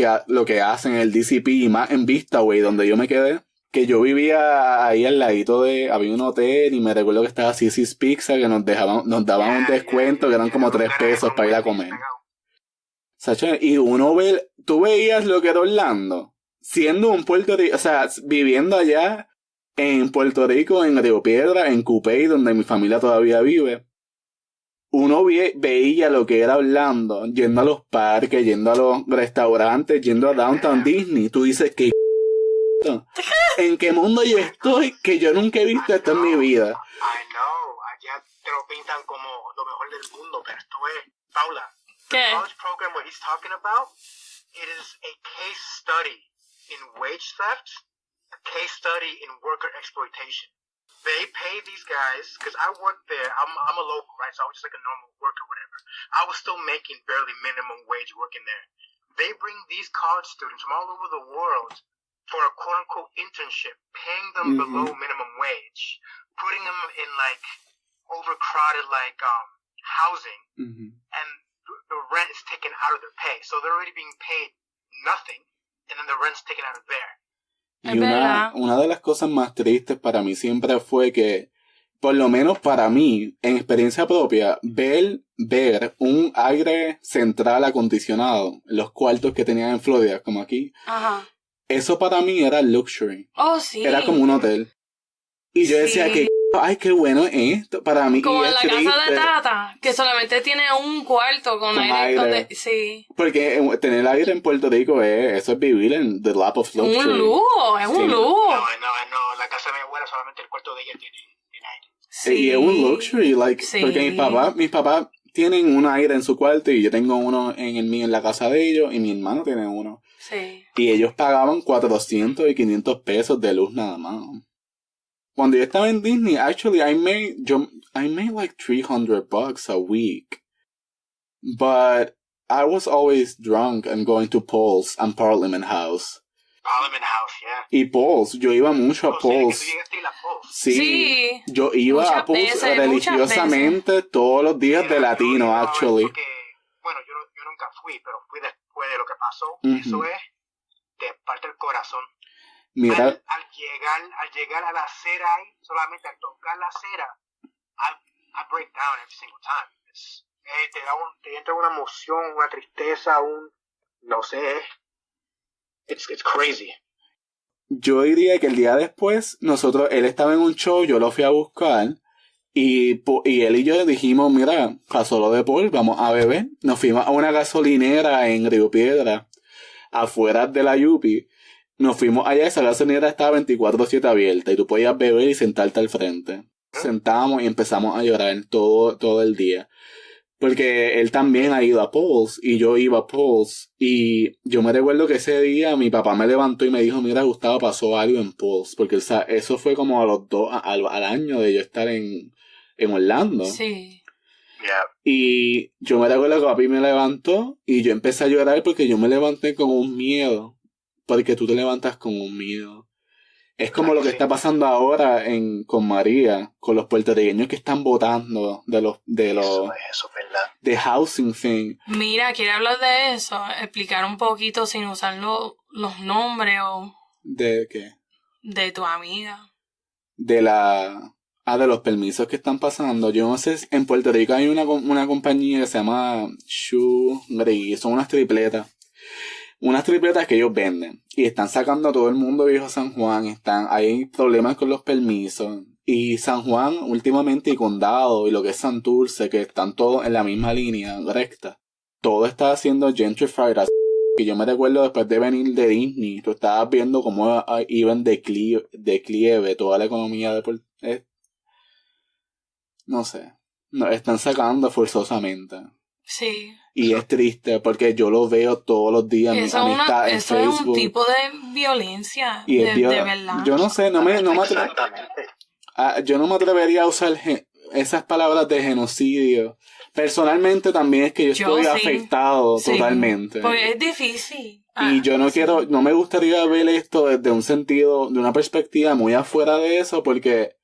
que hacen en el DCP y más en Vistaway, donde yo me quedé, que yo vivía ahí al ladito había un hotel y me recuerdo que estaba Sissy's Pizza, que nos daban un descuento que eran como $3 para ir a comer. ¿Sacha? Y tú veías lo que era Orlando. siendo un Puerto Rico, o sea, viviendo allá en Puerto Rico, en Río Piedra, en Cupey, donde mi familia todavía vive, uno veía lo que era Orlando, yendo a los parques, yendo a los restaurantes, yendo a Downtown Disney. Tú dices que ¿en qué mundo yo estoy? Que yo nunca he visto esto en mi vida. I know, allá te lo pintan como lo mejor del mundo, pero esto es, Paula, ¿Qué? the college program what he's talking about, it is a case study in wage theft, a case study in worker exploitation. They pay these guys, because I worked there, I'm a local, right, so I was just like a normal worker, whatever. I was still making barely minimum wage working there. They bring these college students from all over the world for a quote-unquote internship, paying them below minimum wage, putting them in, like, overcrowded, like, housing, and the rent is taken out of their pay. So they're already being paid nothing, and then the rent's taken out of there. Y una de las cosas más tristes para mí siempre fue que, por lo menos para mí, en experiencia propia, ver un aire central acondicionado, los cuartos que tenían en Florida, como aquí, eso para mí era luxury. Oh, sí. Era como un hotel. Y yo decía que, ay, qué bueno esto para mí. Como y en la casa de Tata, que solamente tiene un cuarto con aire. Sí. Porque tener aire en Puerto Rico eso es vivir en the lap of luxury. Un lujo, es un lujo. No, la casa de mi abuela solamente el cuarto de ella tiene aire. Sí. Y es un luxury, like, porque mis papás tienen un aire en su cuarto y yo tengo uno en el mío en la casa de ellos y mi hermano tiene uno. Sí. Y ellos pagaban 400 y 500 pesos de luz nada más. Cuando yo estaba en Disney, actually, I made like $300 a week. But I was always drunk and going to Paul's and Parliament House. Parliament House, yeah. Y Paul's, yo iba mucho a Paul's. Sí, yo iba a Paul's religiosamente todos los días de latino, actually. Porque, bueno, yo nunca fui, pero fui después de lo que pasó. Eso es de parte del corazón. Mira, al llegar a la acera ahí, solamente al tocar la acera, I break down every single time. Te entra una emoción, una tristeza, no sé, it's crazy. Yo diría que el día después, él estaba en un show, yo lo fui a buscar, y él y yo dijimos, mira, pasó lo de Paul, vamos a beber. Nos fuimos a una gasolinera en Río Piedra, afuera de la Yupi. Nos fuimos allá, esa gasolinera estaba 24/7 abierta y tú podías beber y sentarte al frente. Sentamos y empezamos a llorar todo el día. Porque él también ha ido a Paul's y yo iba a Paul's. Y yo me recuerdo que ese día mi papá me levantó y me dijo, mira Gustavo, pasó algo en Paul's. Porque eso fue como a los al año de yo estar en Orlando. Sí. Yeah. Y yo me recuerdo que papi me levantó y yo empecé a llorar porque yo me levanté con un miedo. Porque tú te levantas con un miedo. Es como lo que está pasando ahora con María, con los puertorriqueños que están votando eso es verdad. de housing thing. Mira, quiero hablar de eso, explicar un poquito sin usar los nombres o... ¿De qué? De tu amiga. De los permisos que están pasando. Yo no sé, en Puerto Rico hay una compañía que se llama Shoe, son unas tripletas. Unas tripletas que ellos venden. Y están sacando a todo el mundo viejo San Juan. Hay problemas con los permisos. Y San Juan últimamente y Condado y lo que es Santurce, que están todos en la misma línea recta. Todo está haciendo gentrified. Que yo me recuerdo después de venir de Disney. Tú estabas viendo cómo iba en declive toda la economía de no sé. No, están sacando forzosamente. Sí. Y es triste porque yo lo veo todos los días en Facebook. Eso es un tipo de violencia. Y de verdad. Yo no sé, yo no me atrevería a usar esas palabras de genocidio. Personalmente también es que yo estoy afectado totalmente. Porque es difícil. Y yo no me gustaría ver esto desde un sentido, de una perspectiva muy afuera de eso, porque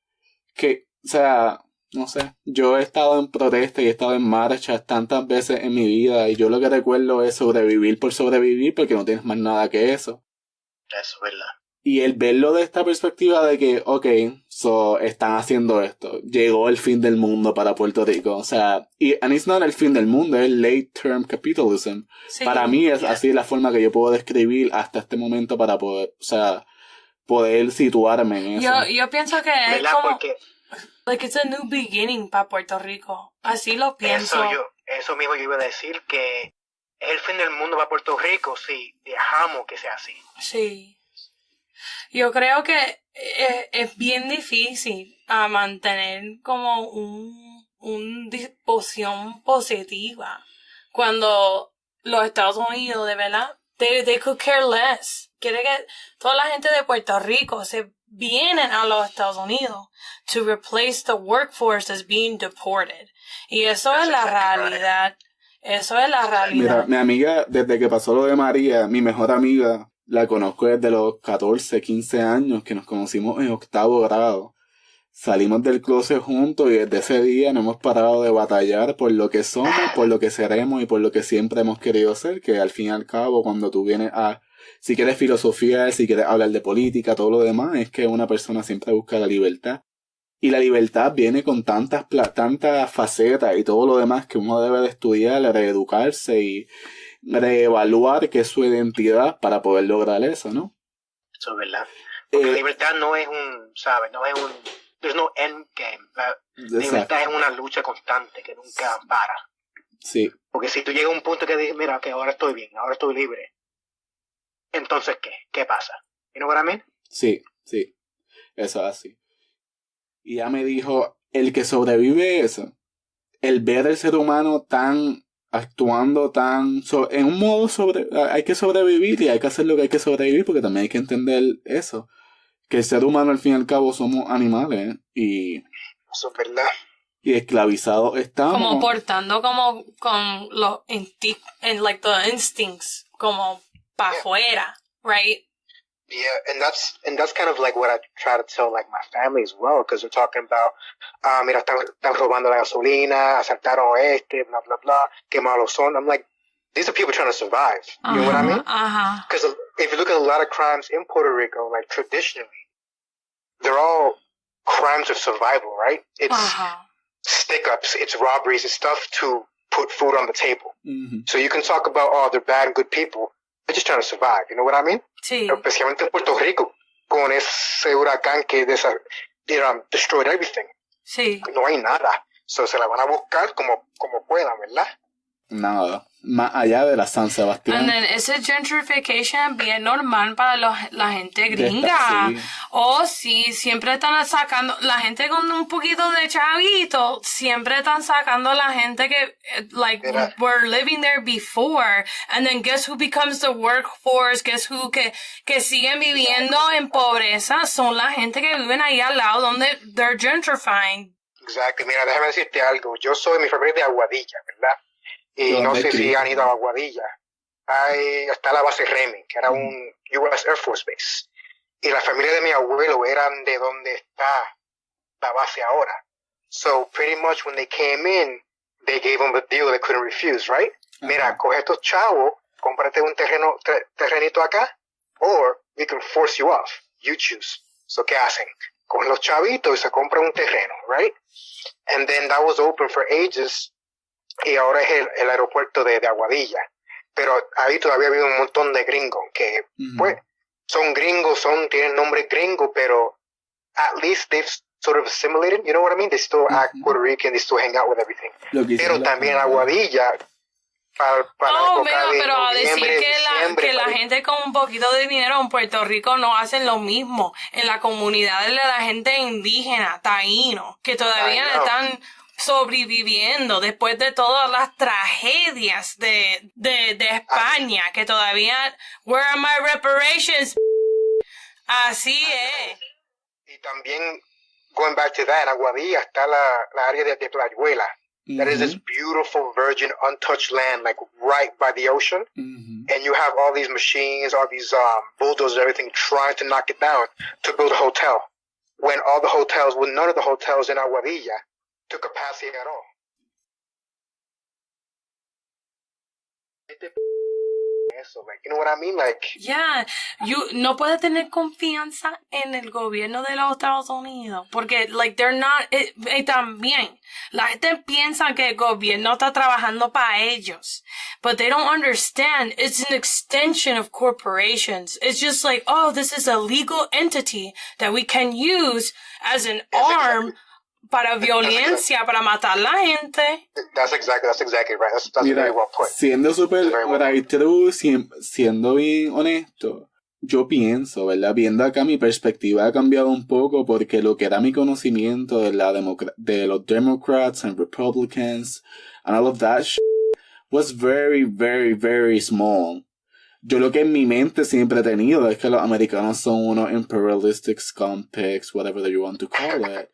no sé, yo he estado en protesta y he estado en marchas tantas veces en mi vida y yo lo que recuerdo es sobrevivir por sobrevivir porque no tienes más nada que eso. Eso es verdad. Y el verlo de esta perspectiva de que, están haciendo esto. Llegó el fin del mundo para Puerto Rico. O sea, and it's not el fin del mundo, es late term capitalism. Sí. Para mí es así la forma que yo puedo describir hasta este momento para poder, poder situarme en eso. Yo pienso que es ¿verdad? como... Porque Like it's a new beginning para Puerto Rico. Así lo pienso. eso mismo yo iba a decir, que es el fin del mundo para Puerto Rico si dejamos que sea así. Sí. Yo creo que es bien difícil mantener como un disposición positiva cuando los Estados Unidos, de verdad, they could care less. Quiere que toda la gente de Puerto Rico se vienen a los Estados Unidos to replace the workforce that's being deported. Y eso es la realidad. Eso es la realidad. Mira, mi amiga, desde que pasó lo de María, mi mejor amiga, la conozco desde los 14, 15 años, que nos conocimos en 8º grado. Salimos del closet juntos y desde ese día no hemos parado de batallar por lo que somos, por lo que seremos y por lo que siempre hemos querido ser, que al fin y al cabo, cuando tú vienes si quieres filosofía, si quieres hablar de política, todo lo demás, es que una persona siempre busca la libertad. Y la libertad viene con tantas facetas y todo lo demás que uno debe de estudiar, reeducarse y reevaluar qué es su identidad para poder lograr eso, ¿no? Eso es verdad. Porque la libertad no es there's no end game. La libertad es una lucha constante que nunca para. Sí. Porque si tú llegas a un punto que dices, mira, que ahora estoy bien, ahora estoy libre, entonces, ¿qué pasa? You know what I mean? Sí. Eso es así. Y ella me dijo, el que sobrevive eso, el ver el ser humano actuando en un modo hay que sobrevivir y hay que hacer lo que hay que sobrevivir porque también hay que entender eso, que el ser humano al fin y al cabo somos animales y eso es verdad. Y esclavizados estamos. Como portando como con los the instincts como para afuera, right? Yeah, and that's kind of like what I try to tell like my family as well, because they're talking about, mira, están robando la gasolina, asaltaron blah blah blah, qué malos son. I'm like, these are people trying to survive. You know what I mean? Because if you look at a lot of crimes in Puerto Rico, like traditionally, they're all crimes of survival, right? It's stick-ups, it's robberies, it's stuff to put food on the table. Mm-hmm. So you can talk about, they're bad and good people. They're just trying to survive, you know what I mean? Sí. Especialmente en Puerto Rico, con ese huracán que destroyed everything. Sí. No hay nada. So se la van a buscar como puedan, ¿verdad? Nada. Más allá de la San Sebastián. And then ese gentrification bien normal para la gente gringa. Sí. Sí, siempre están sacando, la gente con un poquito de chavito, siempre están sacando la gente que, were living there before. And then guess who becomes the workforce? Guess who que siguen viviendo en pobreza? Son la gente que viven ahí al lado donde they're gentrifying. Exacto. Mira, déjame decirte algo. Mi familia es de Aguadilla, ¿verdad? Y no sé si han ido a Aguadilla. Está la base Remen, que era un US Air Force Base. Y la familia de mi abuelo eran de donde está la base ahora. So pretty much when they came in, they gave them a deal they couldn't refuse, right? Mira, coge estos chavos, cómprate un terrenito acá, or we can force you off. You choose. So, ¿qué hacen? Cogen los chavitos y se compran un terreno, right? And then that was open for ages. Y ahora es el aeropuerto de Aguadilla. Pero ahí todavía vive un montón de gringos que, pues, son gringos, tienen nombre gringo, pero at least they've sort of assimilated, you know what I mean? They still act Puerto Rican, they still hang out with everything. Pero también Aguadilla, para la época de pero a decir noviembre, que la gente con un poquito de dinero en Puerto Rico no hacen lo mismo en la comunidad de la gente indígena, taíno, que todavía están sobreviviendo después de todas las tragedias de España, que todavía, where are my reparations? Así es. Y también, going back to that, en Aguadilla está la área de Playuela. That is this beautiful, virgin, untouched land, like right by the ocean. And you have all these machines, all these bulldozers, everything, trying to knock it down to build a hotel. When none of the hotels in Aguadilla to capacity at all. eso. Like, you know what I mean? Like, yeah, no puedes tener confianza en el gobierno de los Estados Unidos porque, like, they're not, también, la gente piensa que el gobierno está trabajando para ellos, but they don't understand it's an extension of corporations. It's just like, oh, this is a legal entity that we can use as an arm para violencia, para matar la gente. That's exactly right. That's Mira, very well put. Siendo súper right true, siendo bien honesto, yo pienso, ¿verdad? Viendo acá mi perspectiva ha cambiado un poco porque lo que era mi conocimiento de de los Democrats and Republicans and all of that was very, very, very small. Yo lo que en mi mente siempre he tenido es que los americanos son unos imperialistic scumpigs, whatever you want to call it.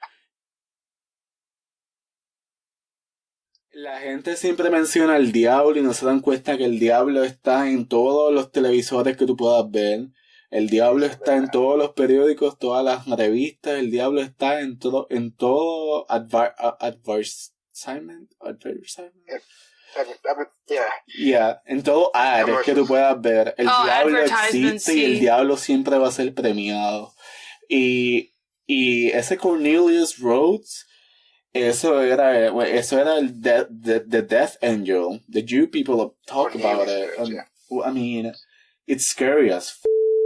La gente siempre menciona al diablo y no se dan cuenta que el diablo está en todos los televisores que tú puedas ver. El diablo está en todos los periódicos, todas las revistas. El diablo está en todo advertisement. Yeah, en todo ad que tú puedas ver. El diablo existe y el diablo siempre va a ser premiado. Y ese Cornelius Rhodes, eso era el the death angel. The Jew people talk about it. I mean, it's scary as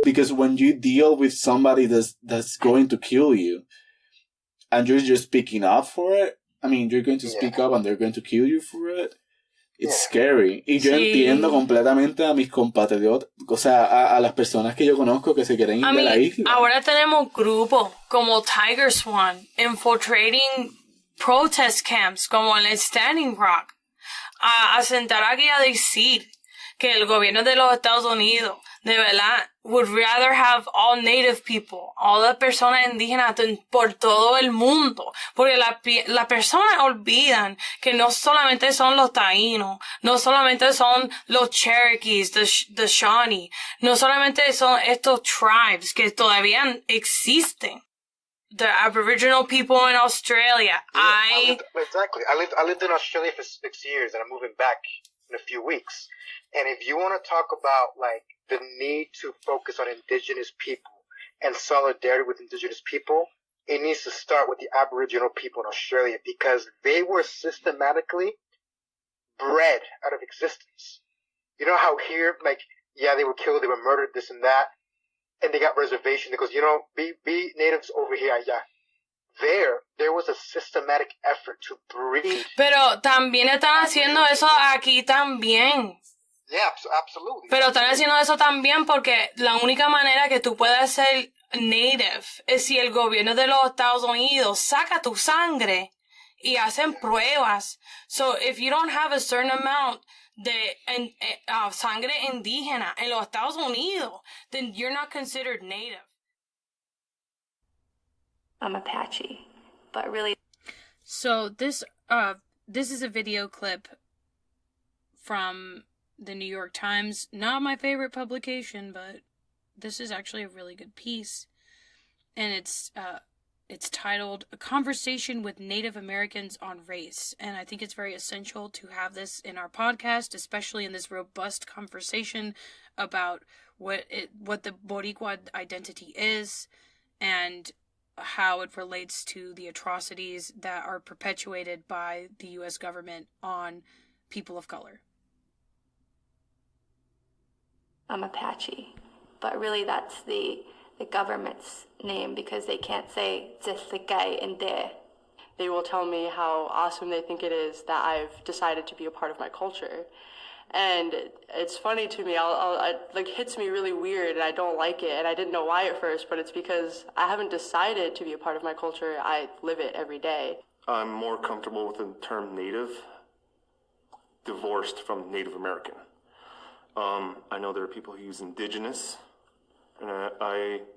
because when you deal with somebody that's going to kill you, and you're just speaking up for it, I mean, you're going to speak up and they're going to kill you for it. It's scary. Y yo entiendo completamente a mis compatriotas, o sea, a las personas que yo conozco que se quieren ir de la isla. Ahora tenemos grupos como Tiger Swan infiltrating protest camps como el Standing Rock a sentar aquí a decir que el gobierno de los Estados Unidos de verdad would rather have all native people, all las personas indígenas por todo el mundo, porque las personas olvidan que no solamente son los taínos, no solamente son los Cherokees, the Shawnee, no solamente son estos tribes que todavía existen. The Aboriginal people in Australia. I lived in Australia for 6 years, and I'm moving back in a few weeks. And if you want to talk about like the need to focus on indigenous people and solidarity with indigenous people, it needs to start with the Aboriginal people in Australia because they were systematically bred out of existence. You know how here, like, yeah, they were killed, they were murdered, this and that. And they got reservation because, you know, be natives over here, allá. There was a systematic effort to breed. Pero también están haciendo eso aquí también. Yeah, absolutely. Pero están haciendo eso también porque la única manera que tú puedes ser native es si el gobierno de los Estados Unidos saca tu sangre y hacen pruebas. So if you don't have a certain amount de sangre indígena en los Estados Unidos, then you're not considered native. I'm Apache, but really. So this is a video clip from the New York Times. Not my favorite publication, but this is actually a really good piece, and it's titled "A Conversation with Native Americans on Race," and I think it's very essential to have this in our podcast, especially in this robust conversation about what the Boricua identity is and how it relates to the atrocities that are perpetuated by the U.S. government on people of color. I'm Apache, but really that's the government's name because they can't say Zesikai in there. They will tell me how awesome they think it is that I've decided to be a part of my culture. And it's funny to me, it hits me really weird and I don't like it and I didn't know why at first, but it's because I haven't decided to be a part of my culture, I live it every day. I'm more comfortable with the term Native, divorced from Native American. I know there are people who use Indigenous, and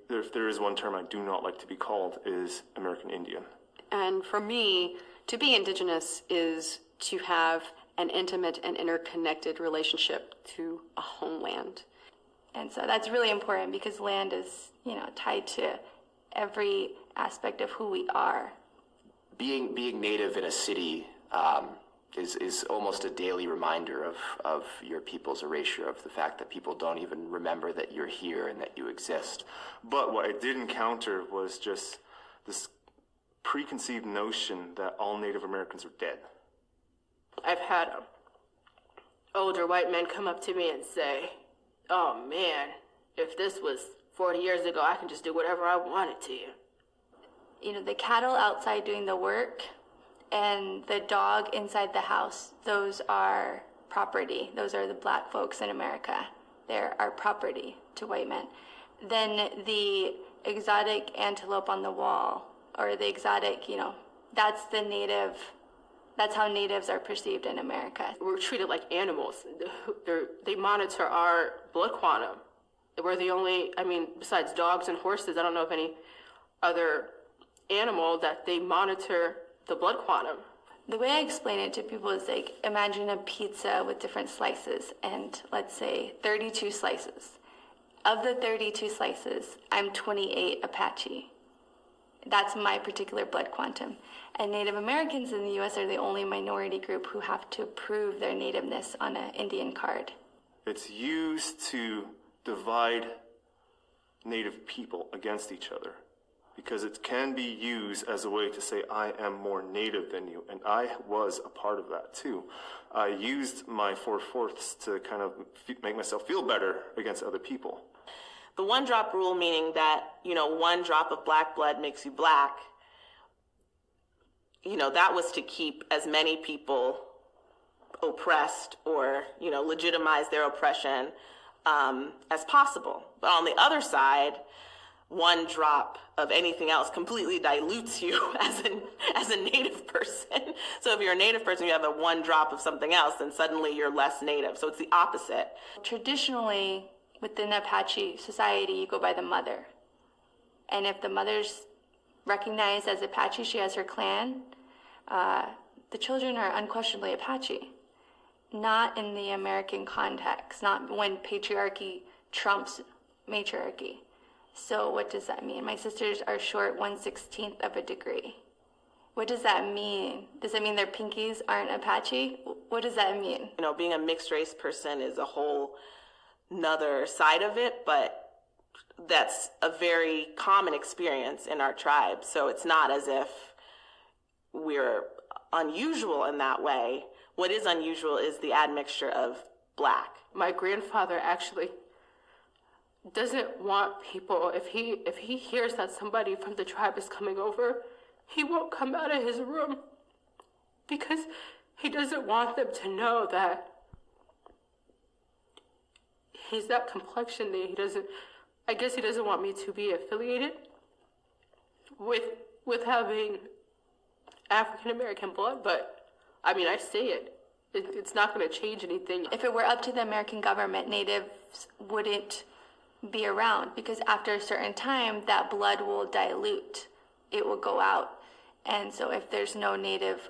if there is one term I do not like to be called is American Indian. And for me, to be Indigenous is to have an intimate and interconnected relationship to a homeland. And so that's really important because land is, tied to every aspect of who we are. Being Native in a city is almost a daily reminder of your people's erasure, of the fact that people don't even remember that you're here and that you exist. But what I did encounter was just this preconceived notion that all Native Americans are dead. I've had older white men come up to me and say, "Oh man, if this was 40 years ago, I can just do whatever I wanted to." You know, the cattle outside doing the work and the dog inside the house, those are property. Those are the black folks in America. They're our property to white men. Then the exotic antelope on the wall, or the exotic, you know, that's the native, that's how natives are perceived in America. We're treated like animals. They monitor our blood quantum. We're the only, I mean, besides dogs and horses, I don't know of any other animal that they monitor the blood quantum. The way I explain it to people is like, imagine a pizza with different slices, and let's say 32 slices. Of the 32 slices, I'm 28 Apache. That's my particular blood quantum. And Native Americans in the U.S. are the only minority group who have to prove their nativeness on an Indian card. It's used to divide Native people against each other, because it can be used as a way to say, I am more Native than you, and I was a part of that too. I used my 4/4 to kind of make myself feel better against other people. The one drop rule, meaning that, you know, one drop of black blood makes you black, you know, that was to keep as many people oppressed or, you know, legitimize their oppression as possible. But on the other side, one drop of anything else completely dilutes you as a Native person. So if you're a Native person, you have a one drop of something else, then suddenly you're less Native. So it's the opposite. Traditionally, within Apache society, you go by the mother. And if the mother's recognized as Apache, she has her clan, the children are unquestionably Apache. Not in the American context, not when patriarchy trumps matriarchy. So what does that mean? My sisters are short 1/16 of a degree. What does that mean? Does that mean their pinkies aren't Apache? What does that mean? You know, being a mixed race person is a whole nother side of it, but that's a very common experience in our tribe. So it's not as if we're unusual in that way. What is unusual is the admixture of black. My grandfather actually doesn't want people, if he hears that somebody from the tribe is coming over, he won't come out of his room because he doesn't want them to know that he's that complexion that he doesn't want me to be affiliated with having African American blood, but I mean, I say it. It's not going to change anything. If it were up to the American government, natives wouldn't be around, because after a certain time, that blood will dilute. It will go out. And so if there's no native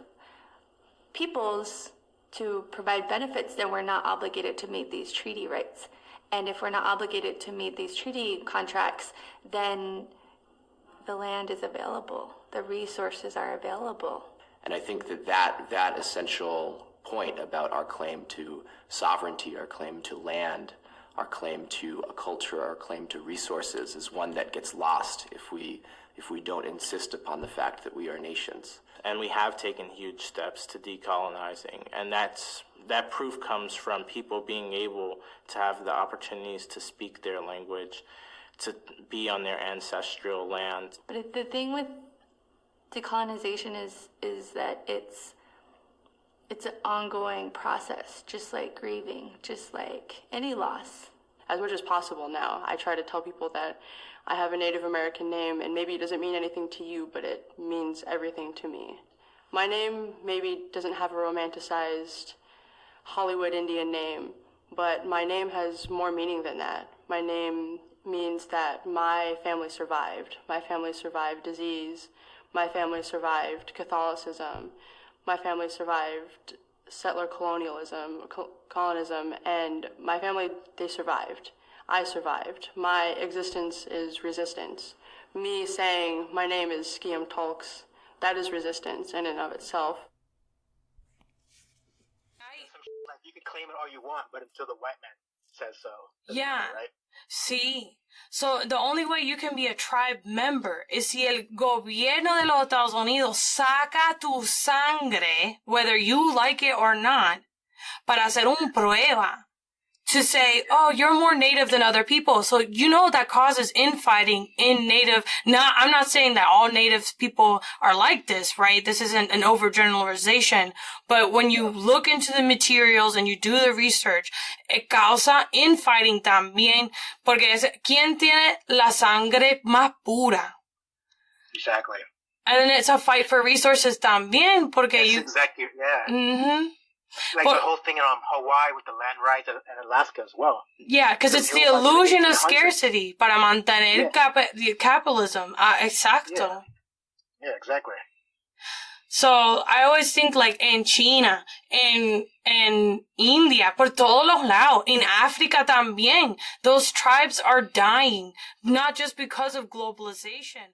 peoples to provide benefits, then we're not obligated to meet these treaty rights. And if we're not obligated to meet these treaty contracts, then the land is available. The resources are available. And I think that essential point about our claim to sovereignty, our claim to land, our claim to a culture, our claim to resources is one that gets lost if we don't insist upon the fact that we are nations. And we have taken huge steps to decolonizing, and that proof comes from people being able to have the opportunities to speak their language, to be on their ancestral land. But the thing with decolonization is that it's an ongoing process, just like grieving, just like any loss. As much as possible now, I try to tell people that I have a Native American name, and maybe it doesn't mean anything to you, but it means everything to me. My name maybe doesn't have a romanticized Hollywood Indian name, but my name has more meaning than that. My name means that my family survived. My family survived disease. My family survived Catholicism. My family survived settler colonialism, and my family, they survived. I survived. My existence is resistance. Me saying my name is Skiam Tulks, that is resistance in and of itself. claim it all you want, but until the white man says so. Yeah. Right? Sí. So the only way you can be a tribe member is si el gobierno de los Estados Unidos saca tu sangre, whether you like it or not, para hacer un prueba. To say, oh, you're more Native than other people. So you know that causes infighting in Native. Now, I'm not saying that all Native people are like this, right? This isn't an overgeneralization. But when you look into the materials and you do the research, it causa infighting también. Porque es, ¿quién tiene la sangre más pura? Exactly. And then it's a fight for resources también. Porque That's you... exactly, yeah. Mm-hmm. Like the whole thing in Hawaii with the land rights and Alaska as well. Yeah, because it's the illusion of scarcity para mantener capitalism. Exacto. Yeah, exactly. So I always think like en China, en India, por todos los lados, in Africa también, those tribes are dying, not just because of globalization.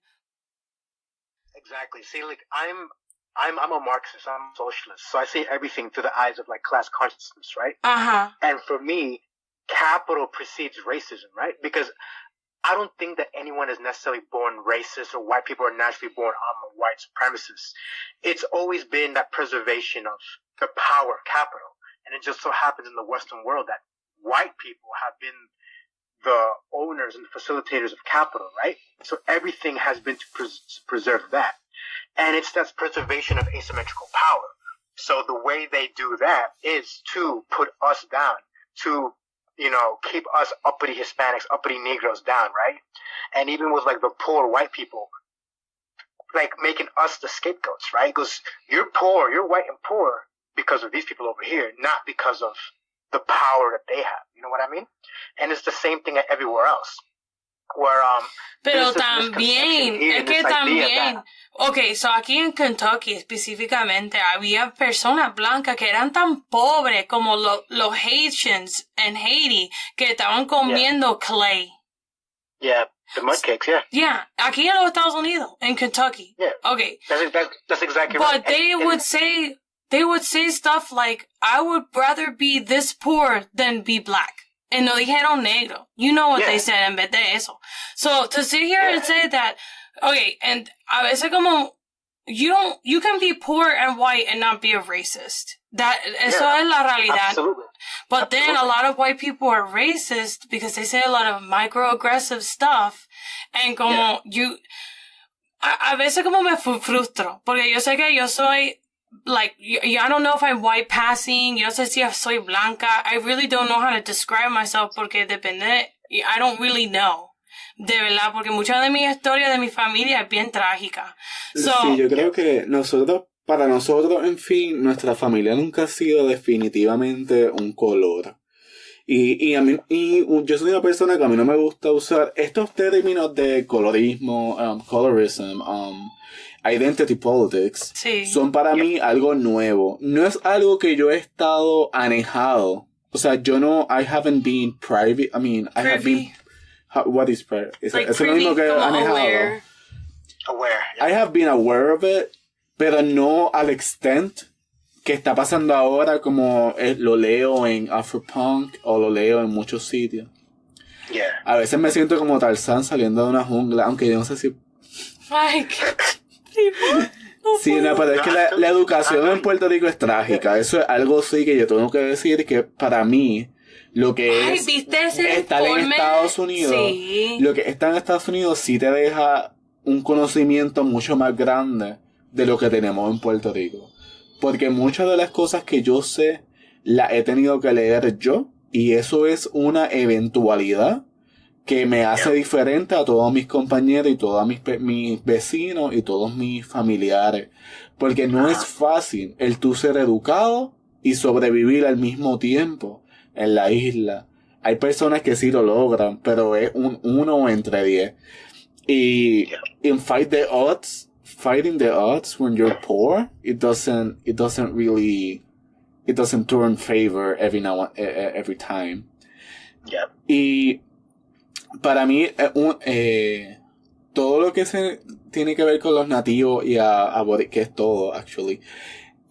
Exactly. See, like I'm a Marxist, I'm a socialist, so I see everything through the eyes of like class consciousness, right? And for me, capital precedes racism, right? Because I don't think that anyone is necessarily born racist or white people are naturally born white supremacists. It's always been that preservation of the power of capital. And it just so happens in the Western world that white people have been the owners and facilitators of capital, right? So everything has been to preserve that. And it's that preservation of asymmetrical power. So the way they do that is to put us down, to, keep us uppity Hispanics, uppity Negroes down, right? And even with like the poor white people, like making us the scapegoats, right? Because you're poor, you're white and poor because of these people over here, not because of the power that they have. You know what I mean? And it's the same thing everywhere else. Where, pero también, es que también, okay, so aquí en Kentucky específicamente había personas blancas que eran tan pobres como los Haitians en Haiti que estaban comiendo clay. Yeah, the mud cakes, yeah. Yeah, aquí en los Estados Unidos, in Kentucky. Yeah. Okay. That's exactly right. But they would say stuff like, I would rather be this poor than be black. And no dijeron negro. You know what they said en vez de eso. So, to sit here and say that, okay, and a veces como, you can be poor and white and not be a racist. Eso es la realidad. Absolutely. But then a lot of white people are racist because they say a lot of microaggressive stuff. And como, a veces como me frustro. Porque yo sé que yo soy, like, I don't know if I'm white passing, yo no sé si soy blanca, I really don't know how to describe myself porque depende, I don't really know, de verdad, porque mucha de mi historia de mi familia es bien trágica. So, sí, yo creo que para nosotros, en fin, nuestra familia nunca ha sido definitivamente un color. Y yo soy una persona que a mí no me gusta usar estos términos de colorismo, colorism, identity politics, son para mí algo nuevo. No es algo que yo he estado anejado. O sea, yo no, I haven't been private, I mean, I have been, what is private? Es lo mismo que anejado. Aware. I have been aware of it, pero no al extent que está pasando ahora, como lo leo en Afropunk o lo leo en muchos sitios. A veces me siento como Tarzán saliendo de una jungla, aunque yo no sé si... Ay, sí, no, pero es que la educación en Puerto Rico es trágica. Eso es algo sí que yo tengo que decir, que para mí lo que es estar en Estados Unidos, lo que está en Estados Unidos sí te deja un conocimiento mucho más grande de lo que tenemos en Puerto Rico. Porque muchas de las cosas que yo sé las he tenido que leer yo, y eso es una eventualidad que me hace diferente a todos mis compañeros y todos mis vecinos y todos mis familiares. Porque no es fácil el tú ser educado y sobrevivir al mismo tiempo en la isla. Hay personas que sí lo logran, pero es un 1 entre 10. Y en fighting the odds when you're poor, it doesn't turn favor every time. Y para mí, todo lo que se tiene que ver con los nativos y que es todo, actually.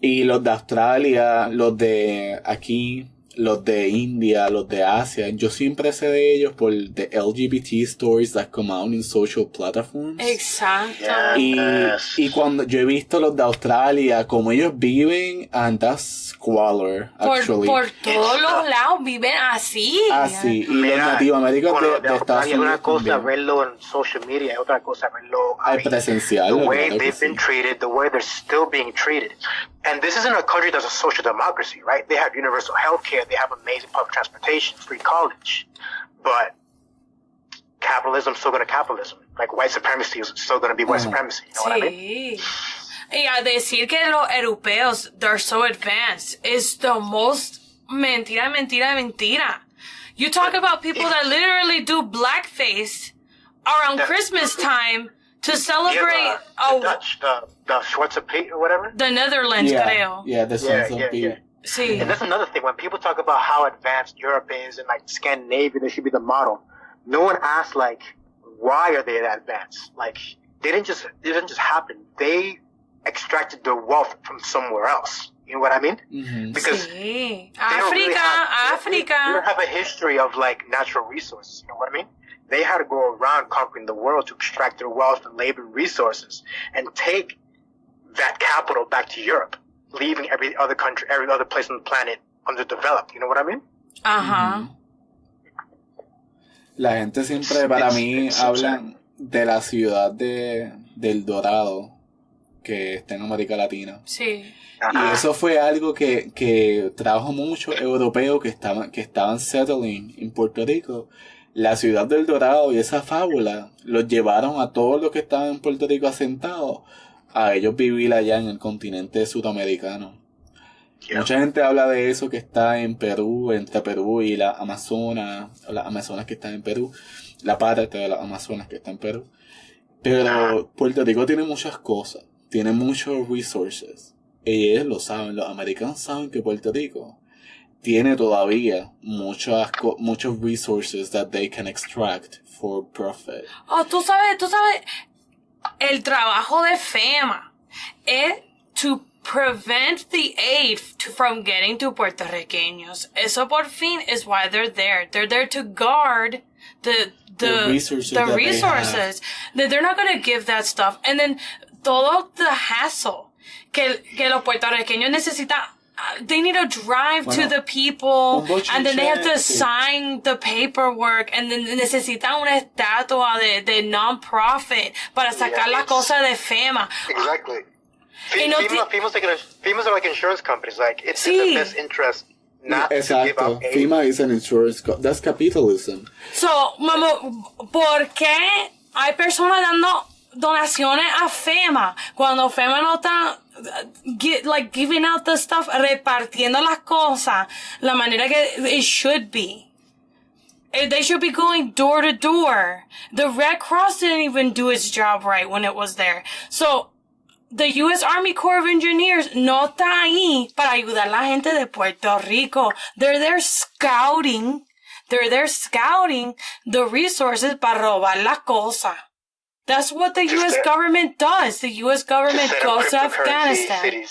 Y los de Australia, los de aquí, los de India, los de Asia. Yo siempre sé de ellos por the LGBT stories that come out in social platforms. Exacto. Y cuando yo he visto los de Australia, como ellos viven, and that's squalor, actually. Por todos los lados viven así. Así. Y los latinoamericanos de Estados Australia, Unidos una cosa también. verlo en social media, otra cosa verlo Al presencial. the way claro que they've sí. been treated, the way they're still being treated. And this isn't a country that's a social democracy, right? They have universal health care, they have amazing public transportation, free college. But capitalism's still going to capitalism. Like white supremacy is still going to be white supremacy. You know what I mean? Sí. Y a decir que los europeos, they're so advanced, is the most mentira. You talk about people that literally do blackface around Christmas time to celebrate the Dutch, the Schwarzer Pete or whatever. The Netherlands, creo. Yeah, the Sons of Pete. Sí. And that's another thing. When people talk about how advanced Europe is and like Scandinavia, they should be the model. No one asks like, why are they that advanced? Like, it didn't just happen. They extracted their wealth from somewhere else. You know what I mean? Mm-hmm. Because sí. Africa. They don't have a history of like natural resources. You know what I mean? They had to go around conquering the world to extract their wealth and labor resources and take that capital back to Europe, leaving every other country, every other place on the planet underdeveloped. You know what I mean? Ajá. La gente siempre, para mí, hablan de la ciudad del Dorado, que está en América Latina. Sí. Y eso fue algo que trajo muchos europeos que estaban settling en Puerto Rico. La ciudad del Dorado y esa fábula los llevaron a todos los que estaban en Puerto Rico asentados a ellos vivir allá en el continente sudamericano. Mucha gente habla de eso que está en Perú, entre Perú y las Amazonas que están en Perú, la parte de las Amazonas que está en Perú. Pero Puerto Rico tiene muchas cosas, tiene muchos resources. Y ellos lo saben, los americanos saben que Puerto Rico tiene todavía muchos resources that they can extract for profit. Oh, tú sabes, el trabajo de FEMA es to prevent the aid from getting to puertorriqueños. Eso por fin is why they're there. They're there to guard the resources. They're not going to give that stuff. And then todo the hassle que los puertorriqueños necesitan. They need to drive to the people, and then they have to sign the paperwork, and then necesitan una estatua de non-profit para sacar la cosa de FEMA. Exactly. FEMA's are like insurance companies. Like, it's in their best interest not to give out aid. FEMA is an insurance that's capitalism. So, ¿por qué hay personas dando donaciones a FEMA cuando FEMA no está giving out the stuff, repartiendo las cosas la manera que it should be? They should be going door to door. The Red Cross didn't even do its job right when it was there. So the U.S. Army Corps of Engineers no está ahí para ayudar a la gente de Puerto Rico. They're there scouting the resources para robar las cosas. That's what the U.S. government does. The U.S. government goes to Afghanistan.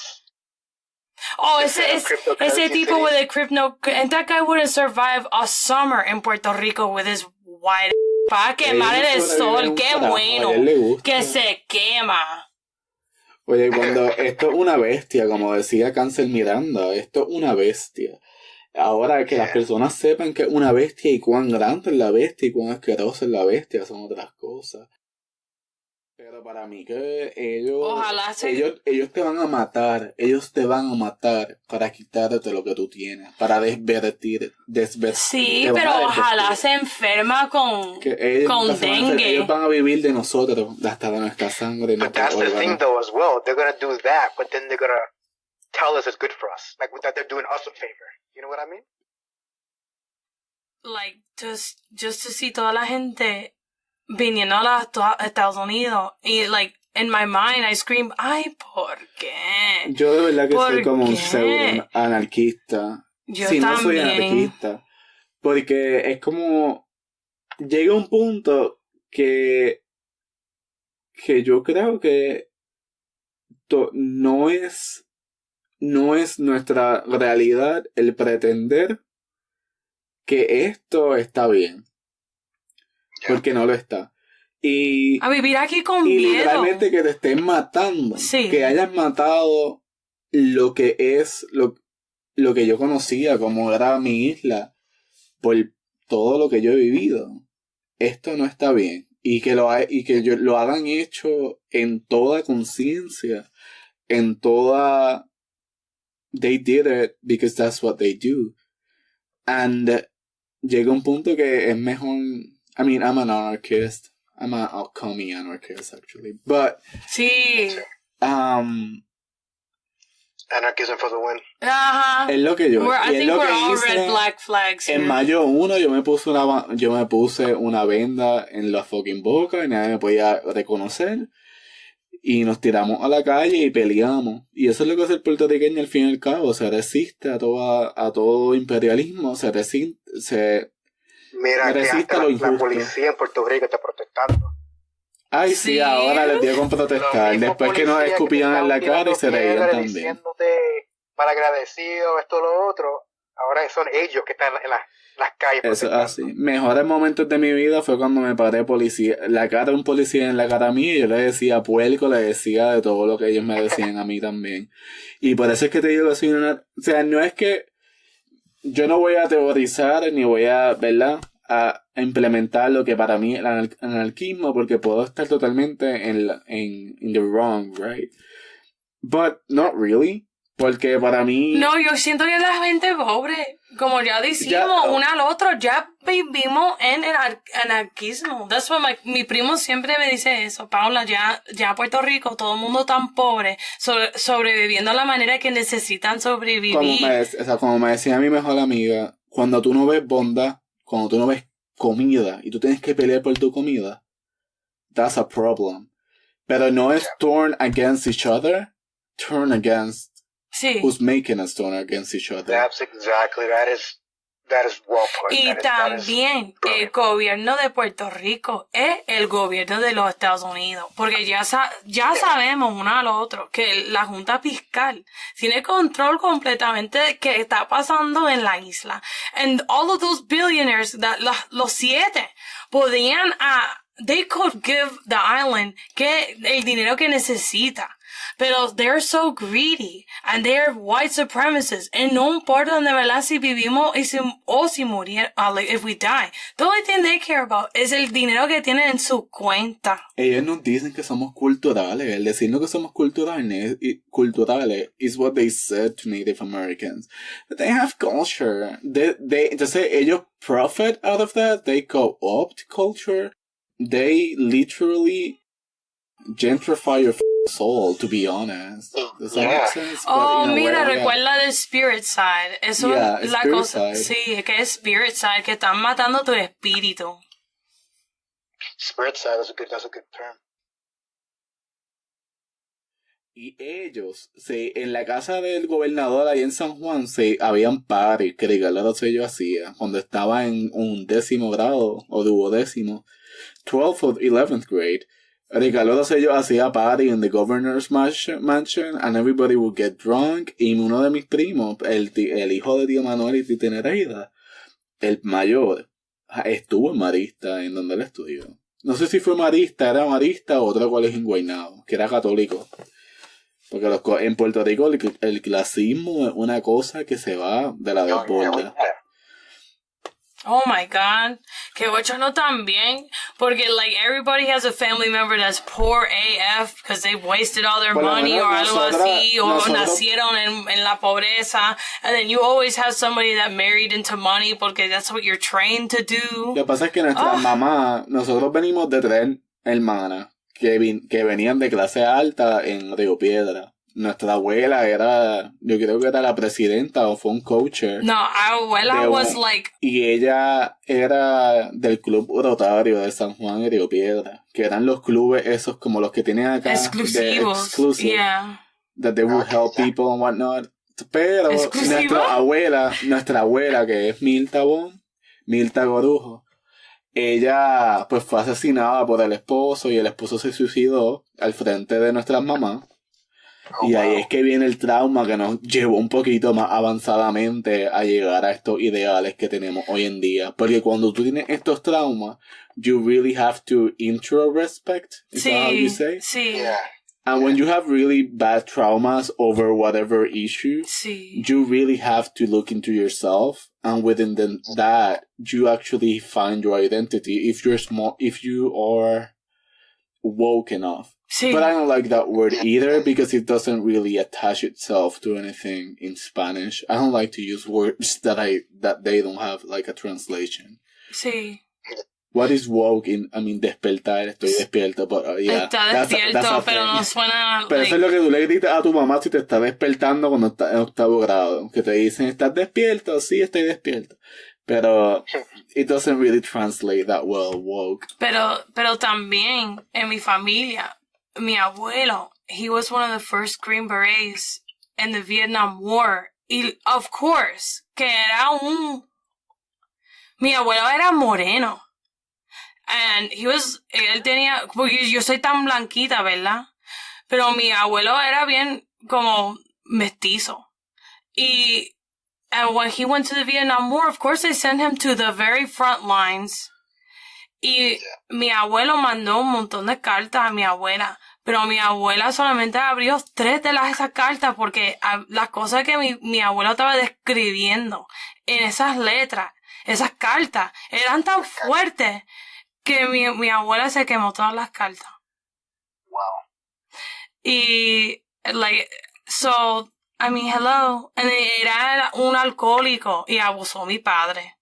Oh, ese tipo with a crypto, and that guy wouldn't survive a summer in Puerto Rico with his white para quemar en el sol. Qué bueno que se quema. Oye, cuando esto es una bestia, como decía Cancel Miranda, esto es una bestia. Ahora que las personas sepan que es una bestia y cuán grande es la bestia y cuán asquerosa es la bestia son otras cosas. Pero para mí que ellos te van a matar. Ellos te van a matar para quitarte lo que tú tienes. Para desvertir. Sí, pero ojalá se enferma con dengue. Ellos van a vivir de nosotros, hasta de nuestra sangre. But that's the thing though as well. They're going to do that, but then they're going to tell us it's good for us. Like that they're doing us a favor. You know what I mean? Like, just to see toda la gente viniendo a los Estados Unidos y like in my mind I scream, ay, ¿por qué? Yo de verdad que soy como un pseudo anarquista. Yo no soy anarquista, porque es como llega un punto que yo creo que no es nuestra realidad el pretender que esto está bien. Porque no lo está. Y a vivir aquí con y miedo. literalmente que te estén matando. Sí. Que hayas matado lo que es lo que yo conocía como era mi isla por todo lo que yo he vivido. Esto no está bien. Y que lo hagan hecho en toda conciencia. En toda... They did it because that's what they do. And llega un punto que es mejor... I mean, I'm an anarchist. I'll call me anarchist, actually. But... Sí. Anarchism for the win. Ajá. Es lo que yo... I think we're all hice, red black flags here. En mayo 1 yo me puse una venda en la fucking boca y nadie me podía reconocer. Y nos tiramos a la calle y peleamos. Y eso es lo que hace el puertorriqueño al fin y al cabo. Se resiste a todo imperialismo. Se resiste Mira, que a hasta lo injusto. la policía en Puerto Rico está protestando. Ay, sí, ahora les dio con protestar. Después que nos escupían en la cara y se reían también. Diciéndote malagradecido, esto, lo otro. Ahora son ellos que están en las calles. Eso es así. Mejores momentos de mi vida fue cuando me paré la cara de un policía en la cara mía y yo le decía puerco, le decía de todo lo que ellos me decían a mí también. Y por eso es que te digo que soy una... O sea, no es que yo no voy a teorizar ni voy a, ¿verdad?, a implementar lo que para mí es el anarquismo, porque puedo estar totalmente in the wrong, right? But not really. Porque para mí... No, yo siento que la gente pobre, como ya decimos uno al otro, ya vivimos en el anarquismo. That's what mi primo siempre me dice eso. Paula, ya Puerto Rico, todo el mundo tan pobre, sobreviviendo a la manera que necesitan sobrevivir. Como me decía mi mejor amiga, cuando tú no ves bondad, cuando tú no ves comida, y tú tienes que pelear por tu comida, that's a problem. Pero no es turn against each other, turn against who's making us turn against each other. That's exactly, that is well put. Y también el gobierno de Puerto Rico es el gobierno de los Estados Unidos, porque ya sabemos uno al otro que la Junta Fiscal tiene control completamente de qué está pasando en la isla. And all of those billionaires, los 7, podían they could give the island el dinero que necesita. Pero they're so greedy and they're white supremacists. And no importa de verdad si vivimos o si morimos, if we die. The only thing they care about es el dinero que tienen en su cuenta. Ellos nos dicen que somos culturales. El decirnos que somos culturales is what they said to Native Americans. But they have culture. Entonces ellos profit out of that. They co-opt culture. They literally gentrify your soul, to be honest. Does that make sense? Mira, recuerda del spirit side. Eso es la cosa. Side. Sí, es que es spirit side, que están matando tu espíritu. Spirit side, that's a good term. Y ellos, en la casa del gobernador ahí en San Juan, habían parties que Ricardo Rosselló hacía cuando estaba en un 10º grado o 12º, 12th or 11th grade. Ricardo Rosselló hacía party in the governor's mansion and everybody would get drunk. Y uno de mis primos, el hijo de tío Manuel y tía Nereida, el mayor, estuvo en Marista, en donde él estudió. No sé si fue era Marista o otro colegio en Guaynabo, que era católico. Porque en Puerto Rico el clasismo es una cosa que se va de la desborda. Oh my God, que bochorno también, porque like everybody has a family member that's poor AF because they wasted all their money or algo así, o nacieron en la pobreza, and then you always have somebody that married into money porque that's what you're trained to do. Lo que pasa es que nuestra mamá, nosotros venimos de 3 hermanas que venían de clase alta en Río Piedra. Nuestra abuela yo creo que era la presidenta o fue un coacher. No, our abuela was like... Y ella era del club Rotario de San Juan y Río Piedra, que eran los clubes esos como los que tienen acá. Exclusivos. Exclusive, yeah. That they would help people and whatnot. Pero nuestra abuela, que es Milta Gorujo, ella pues fue asesinada por el esposo y el esposo se suicidó al frente de nuestras mamás. Y ahí es que viene el trauma que nos llevó un poquito más avanzadamente a llegar a estos ideales que tenemos hoy en día. Porque cuando tú tienes estos traumas, you really have to introspect. Is that how you say? Sí. Yeah. And when you have really bad traumas over whatever issue, you really have to look into yourself. And within that, you actually find your identity if you are woke enough. Sí. But I don't like that word either because it doesn't really attach itself to anything in Spanish. I don't like to use words that they don't have like a translation. Sí. What is woke despertar, estoy despierto, but yeah. Está despierto, pero no suena... Pero eso es lo que tú le gritas a tu mamá si te está despertando cuando estás en 8º grado. Que te dicen, ¿estás despierto? Sí, estoy despierto. Pero it doesn't really translate that well, woke. Pero también en mi familia, mi abuelo, he was one of the first Green Berets in the Vietnam War. Y, of course, que era mi abuelo era moreno. And él tenía, porque yo soy tan blanquita, ¿verdad? Pero mi abuelo era bien como mestizo. And when he went to the Vietnam War, of course they sent him to the very front lines. Y mi abuelo mandó un montón de cartas a mi abuela. Pero mi abuela solamente abrió 3 de esas cartas porque las cosas que mi abuelo estaba describiendo en esas letras, esas cartas, eran tan fuertes que mi abuela se quemó todas las cartas. Wow. Y, so, hello. And era un alcohólico y abusó mi padre.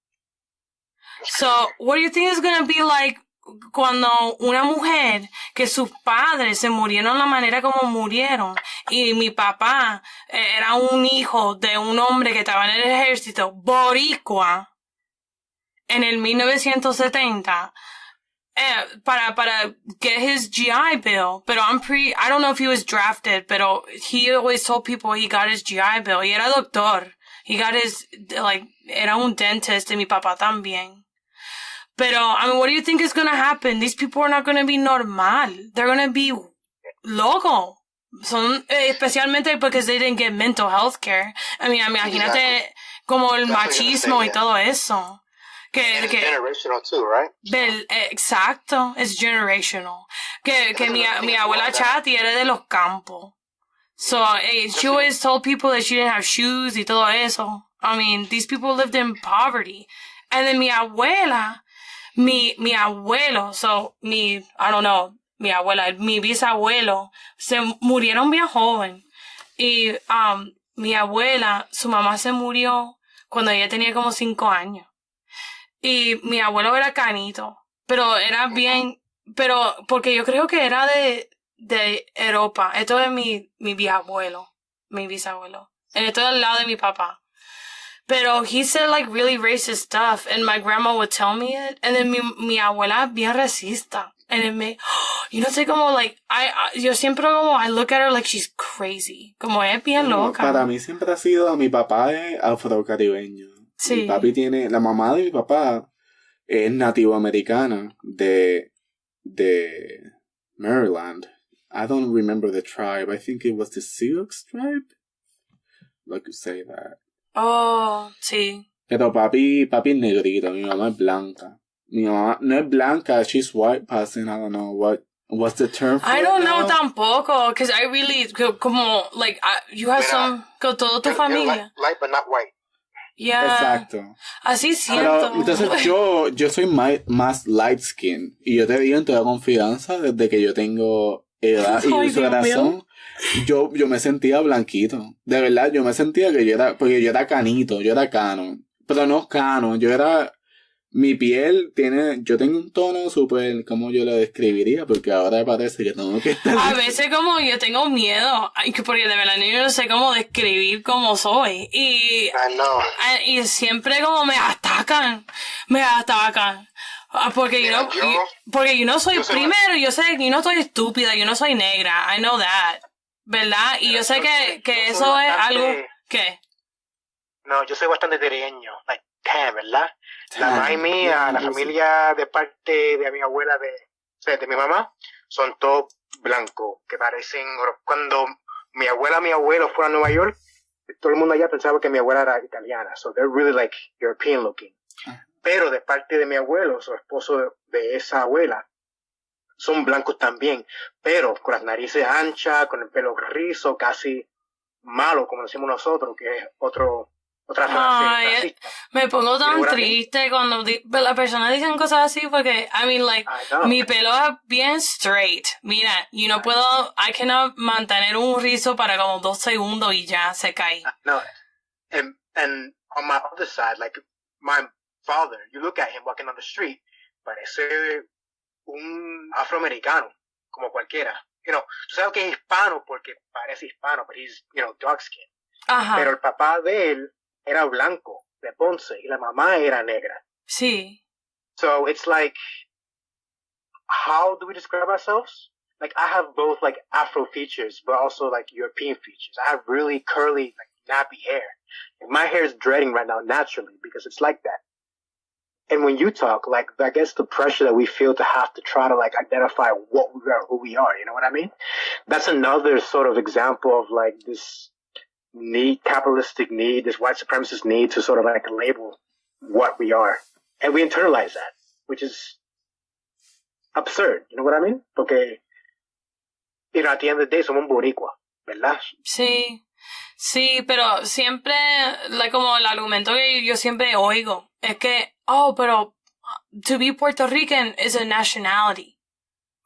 So, what do you think is going to be like cuando una mujer que sus padres se murieron de la manera como murieron y mi papá era un hijo de un hombre que estaba en el ejército boricua en el 1970 para get his GI Bill, pero I don't know if he was drafted, pero he always told people he got his GI Bill. Y era doctor. He got his, era un dentist, y mi papá también. Pero, what do you think is going to happen? These people are not going to be normal. They're going to be loco. Especialmente because they didn't get mental health care. Imagínate como el machismo y todo eso. It's generational too, right? Exacto, es generational. Que mi abuela Chati era de los campos. So, she always told people that she didn't have shoes y todo eso. These people lived in poverty. And then mi abuela, mi abuelo, mi bisabuelo, se murieron bien joven. Y, mi abuela, su mamá se murió cuando ella tenía como 5 años. Y mi abuelo era canito, pero era bien, porque yo creo que era de Europa. Esto es mi bisabuelo. Esto es al lado de mi papá. Pero he said really racist stuff, and my grandma would tell me it, and then mi abuela bien racista. And it made, yo no sé como, yo siempre como, I look at her like she's crazy. Como es bien loca. Para mí siempre ha sido, mi papá es afrocaribeño. Sí. La mamá de mi papá es nativoamericana de Maryland. I don't remember the tribe. I think it was the Sioux tribe. Like you say that. Oh, sí. Pero papi es negrito, mi mamá es blanca. Mi mamá no es blanca, she's white passing, I don't know what's the term for I it don't now? know tampoco, because I really, como, you have some, con toda tu familia. Light but not white. Yeah. Exacto. Así siento. Pero, entonces yo soy más light skin. Y yo te digo en toda confianza, desde que yo tengo edad y uso de razón, yo me sentía blanquito. De verdad, yo me sentía que porque yo era canito, yo era cano. Pero no cano, mi piel yo tengo un tono súper, ¿cómo yo lo describiría? Porque ahora parece que tengo que estar... A veces como yo tengo miedo, porque de verdad yo no sé cómo describir cómo soy. Y siempre como me atacan. Porque yo no soy primero, yo sé que yo no soy estúpida, yo no soy negra, I know that, ¿verdad? Y yo sé que eso es algo que... No, yo soy bastante trigueño, ¿verdad? La mamá y mía, la familia de parte de mi abuela, de mi mamá, son todos blancos, que parecen, cuando mi abuela, mi abuelo fueron a Nueva York, todo el mundo allá pensaba que mi abuela era italiana. So they're really like European looking. Pero de parte de mi abuelo, su esposo de esa abuela, son blancos también, pero con las narices anchas, con el pelo rizo, casi malo, como decimos nosotros, que es otra frase racista. Me pongo tan triste cuando las personas dicen cosas así porque, I mean, like, mi pelo es bien straight. Mira, yo no puedo, I cannot mantener un rizo para como 2 segundos y ya se cae. No, and on my other side, like, my father, you look at him walking on the street, parece un afroamericano, como cualquiera. You know, tú sabes que es hispano porque parece hispano, but he's, you know, dark skin. Pero el papá de él era blanco, de Ponce, y la mamá era negra. Sí. So it's like, how do we describe ourselves? Like, I have both, like, Afro features, but also, like, European features. I have really curly, like, nappy hair. And my hair is dreading right now naturally because it's like that. And when you talk, like, I guess the pressure that we feel to have to try to, like, identify what we are, who we are, you know what I mean? That's another sort of example of, like, this need, capitalistic need, this white supremacist need to sort of, like, label what we are. And we internalize that, which is absurd, you know what I mean? Porque, you know, at the end of the day, somos Boricua, ¿verdad? Sí. Sí, pero siempre, como el argumento que yo siempre oigo, es que, pero to be Puerto Rican is a nationality,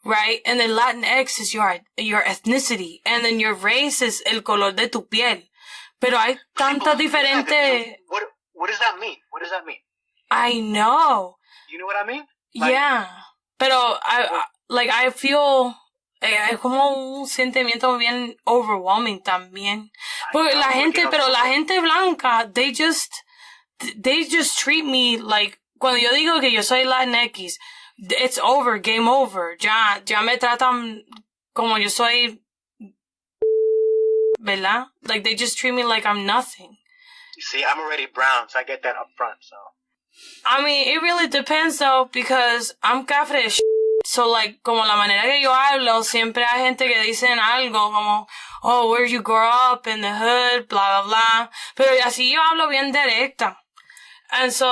right? And then Latinx is your ethnicity, and then your race is el color de tu piel. Pero hay tantas diferentes... What does that mean? What does that mean? I know. You know what I mean? Like, yeah. Pero, I feel... es como un sentimiento bien overwhelming también. Porque la gente blanca, they just treat me like, cuando yo digo que yo soy Latinx, it's over, game over. Ya me tratan como yo soy, ¿verdad? Like, they just treat me like I'm nothing. You see, I'm already brown, so I get that up front, so. I mean, it really depends though, because I'm cafre as so, like, como la manera que yo hablo, siempre hay gente que dicen algo como, where you grow up in the hood, blah, blah, blah. Pero así yo hablo bien directa. And so,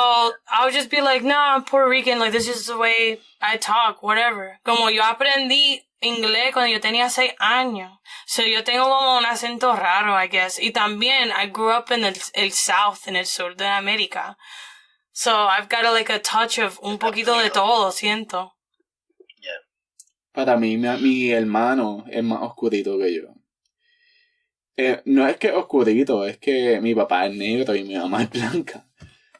I would just be like, no, I'm Puerto Rican, like, this is the way I talk, whatever. Como yo aprendí inglés cuando yo tenía 6 años. So, yo tengo como un acento raro, I guess. Y también, I grew up in el South, en el sur de América. So, I've got a touch of un poquito de todo, siento. Para mí, mi hermano es más oscurito que yo. No es que oscurito, es que mi papá es negro y mi mamá es blanca.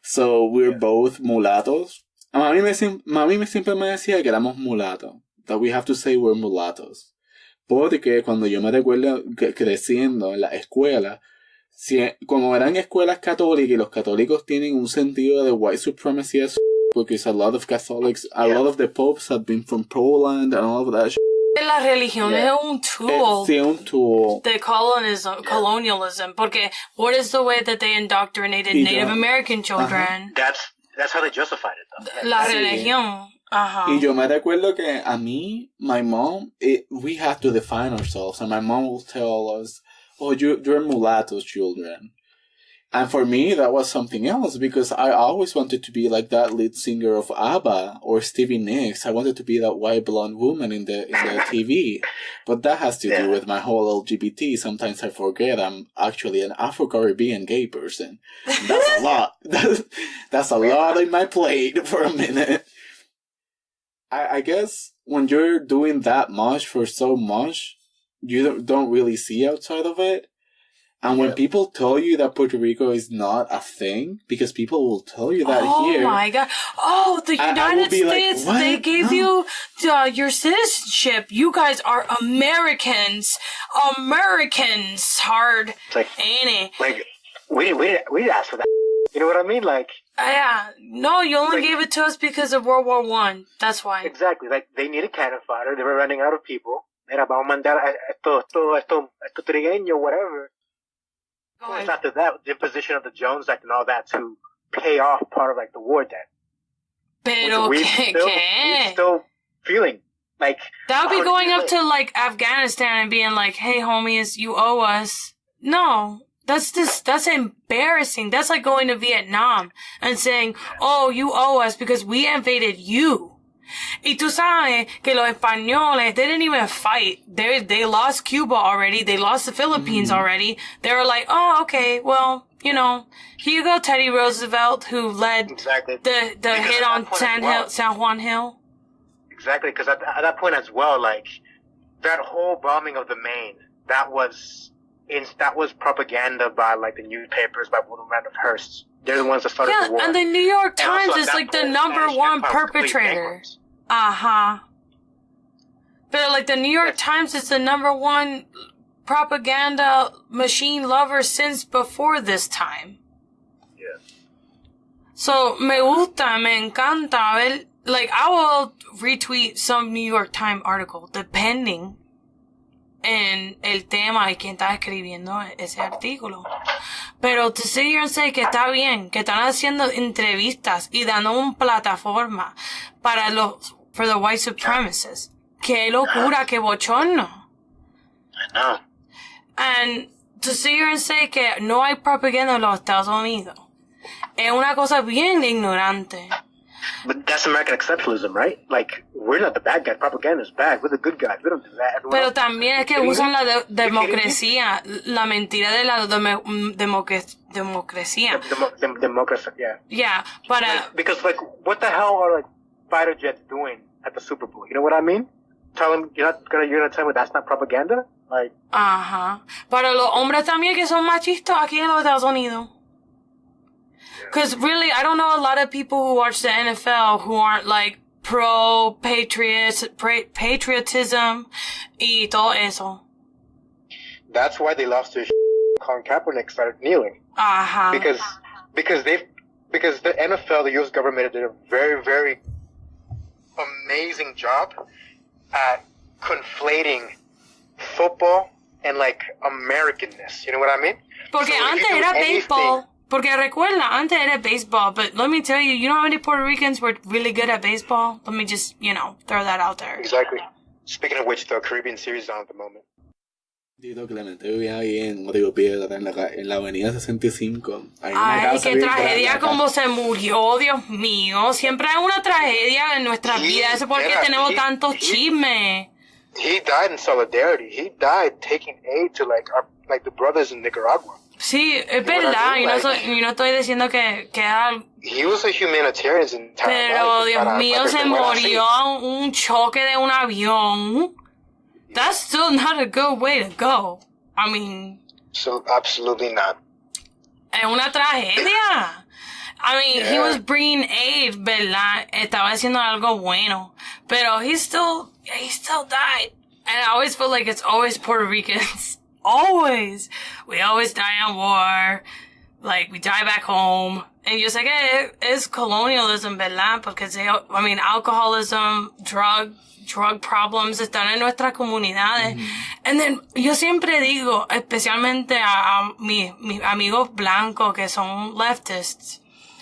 So, we're both mulatos. Mami siempre me decía que éramos mulatos. That we have to say we're mulattos. Porque cuando yo me recuerdo creciendo en la escuela, como eran escuelas católicas y los católicos tienen un sentido de white supremacy because a lot of Catholics, a lot of the popes have been from Poland and all of that shit. La religión es un tool. Sí, un tool. De colonialism. Porque what is the way that they indoctrinated Native American children? That's how they justified it, though. La religión. Y yo me recuerdo que a mí, my mom, we had to define ourselves, and my mom will tell us, you're mulattoes children. And for me, that was something else, because I always wanted to be like that lead singer of ABBA or Stevie Nicks. I wanted to be that white blonde woman in the TV. But that has to do with my whole LGBT. Sometimes I forget I'm actually an Afro-Caribbean gay person. That's a lot. That's a lot in my plate for a minute. I guess when you're doing that much for so much, you don't really see outside of it. And when people tell you that Puerto Rico is not a thing, because people will tell you that here. Oh my God. The United States, like, they gave you your citizenship. You guys are Americans. Americans. Hard. It's like, ain't it? Like, we didn't ask for that. You know what I mean? Like. Yeah. No, you only gave it to us because of World War I. That's why. Exactly. Like, they needed cannon fodder. They were running out of people. Era, vamos a mandar esto trigueño, whatever. It's after that, the imposition of the Jones Act and all that to pay off part of, like, the war debt. Pero we're still feeling Like that would be going up to like Afghanistan and being like, "Hey, homies, you owe us." No, that's embarrassing. That's like going to Vietnam and saying, "Oh, you owe us because we invaded you." Y tú sabes que los españoles, they didn't even fight. They lost Cuba already. They lost the Philippines already. They were like, "Oh, okay, well, you know, here you go, Teddy Roosevelt, who led the hit on San Juan Hill." Exactly, because at that point as well, like, that whole bombing of the Maine, that was propaganda by, like, the newspapers, by William Randolph Hearst. They're the ones that started the war. And the New York Times is, like, the number one perpetrator. Uh-huh. But, like, the New York Times is the number one propaganda machine lover since before this time. Yeah. So, me gusta, me encanta ver. Like, I will retweet some New York Times article, depending en el tema y quién está escribiendo ese artículo. Pero to sit here and say que está bien, que están haciendo entrevistas y dando una plataforma for the white supremacists. Qué locura, qué bochorno. I know. And to sit here and say que no hay propaganda en los Estados Unidos es una cosa bien ignorante. But that's American exceptionalism, right? Like, we're not the bad guy. Propaganda is bad. We're the good guys. We don't do that. Pero también es que usan la democracia, la mentira de la democracia. Democracy, yeah. Yeah, but because, like, what the hell are, like, fighter jets doing at the Super Bowl? You know what I mean? Tell them you're gonna tell me that's not propaganda? Like. Ajá. Para los hombres también que son machistas aquí en los Estados Unidos. Because really, I don't know a lot of people who watch the NFL who aren't like patriotism y todo eso. That's why they lost to Colin Kaepernick started kneeling. Uh-huh. Because the NFL, the U.S. government did a very, very amazing job at conflating football and like Americanness. You know what I mean? Porque antes era baseball. Porque recuerda, antes era baseball, but let me tell you, you know how many Puerto Ricans were really good at baseball? Let me just, throw that out there. Exactly. Speaking of which, the Caribbean Series is on at the moment. Dito Clemente vivía ahí en Río Piedra, en la avenida 65. Ay, qué tragedia como se murió, Dios mío. Siempre hay una tragedia en nuestras vidas. Eso porque tenemos tantos chismes. He died in solidarity. He died taking aid to like the brothers in Nicaragua. Sí, es verdad, y no estoy diciendo que era... He was a humanitarian in entire Pero, life, Dios mío, se murió en un choque de un avión. That's still not a good way to go. I mean... So, absolutely not. Es una tragedia. I mean, he was bringing aid, ¿verdad? Estaba haciendo algo bueno. Pero he still died. And I always feel like it's always Puerto Ricans. Always. We always die on war. Like, we die back home. And yo sé que es colonialism, ¿verdad? Porque, alcoholism, drug problems están en nuestras comunidades. And then, yo siempre digo, especialmente a mis amigos blancos que son leftists.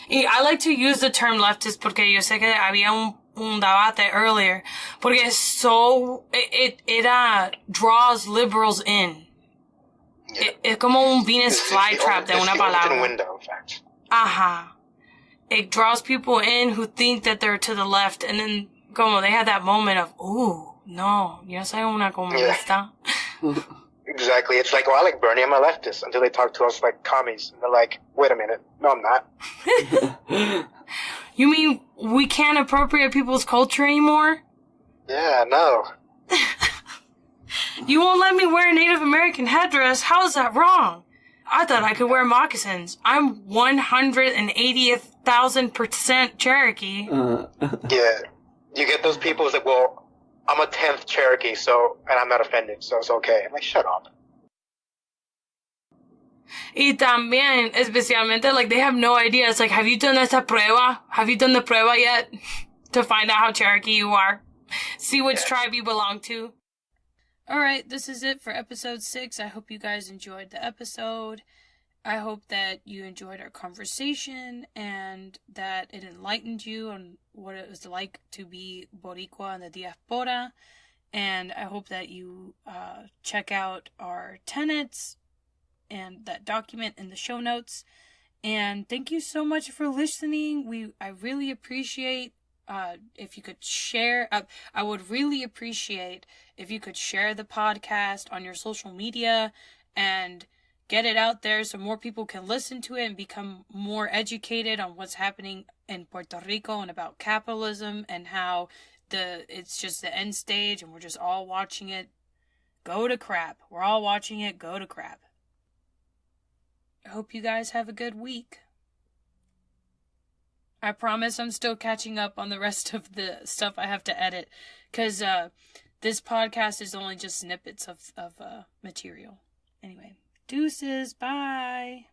Y I like to use the term leftist porque yo sé que había un debate earlier. Porque it draws liberals in. Yeah. Es como un Venus flytrap de una palabra. Window, in fact. Ajá. It draws people in who think that they're to the left, and then como they have that moment of, ooh, no, yo soy una comunista. Yeah. Exactly. It's like, I like Bernie, I'm a leftist, until they talk to us like commies, and they're like, wait a minute, no, I'm not. You mean we can't appropriate people's culture anymore? Yeah, no. You won't let me wear a Native American headdress? How is that wrong? I thought I could wear moccasins. I'm 180,000% Cherokee. Yeah. You get those people who's like, well, I'm a 10th Cherokee, and I'm not offended, so it's okay. I'm like, shut up. Y también, especialmente, like, they have no idea. It's like, have you done esta prueba? Have you done the prueba yet? To find out how Cherokee you are? See which tribe you belong to? Alright, this is it for episode 6. I hope you guys enjoyed the episode. I hope that you enjoyed our conversation and that it enlightened you on what it was like to be Boricua in the Diaspora. And I hope that you check out our tenets and that document in the show notes. And thank you so much for listening. I really appreciate if you could share. I would really appreciate if you could share the podcast on your social media and get it out there so more people can listen to it and become more educated on what's happening in Puerto Rico and about capitalism and how it's just the end stage and we're just all watching it go to crap. We're all watching it go to crap. I hope you guys have a good week. I promise I'm still catching up on the rest of the stuff I have to edit because this podcast is only just snippets of material. Anyway. Deuces, bye.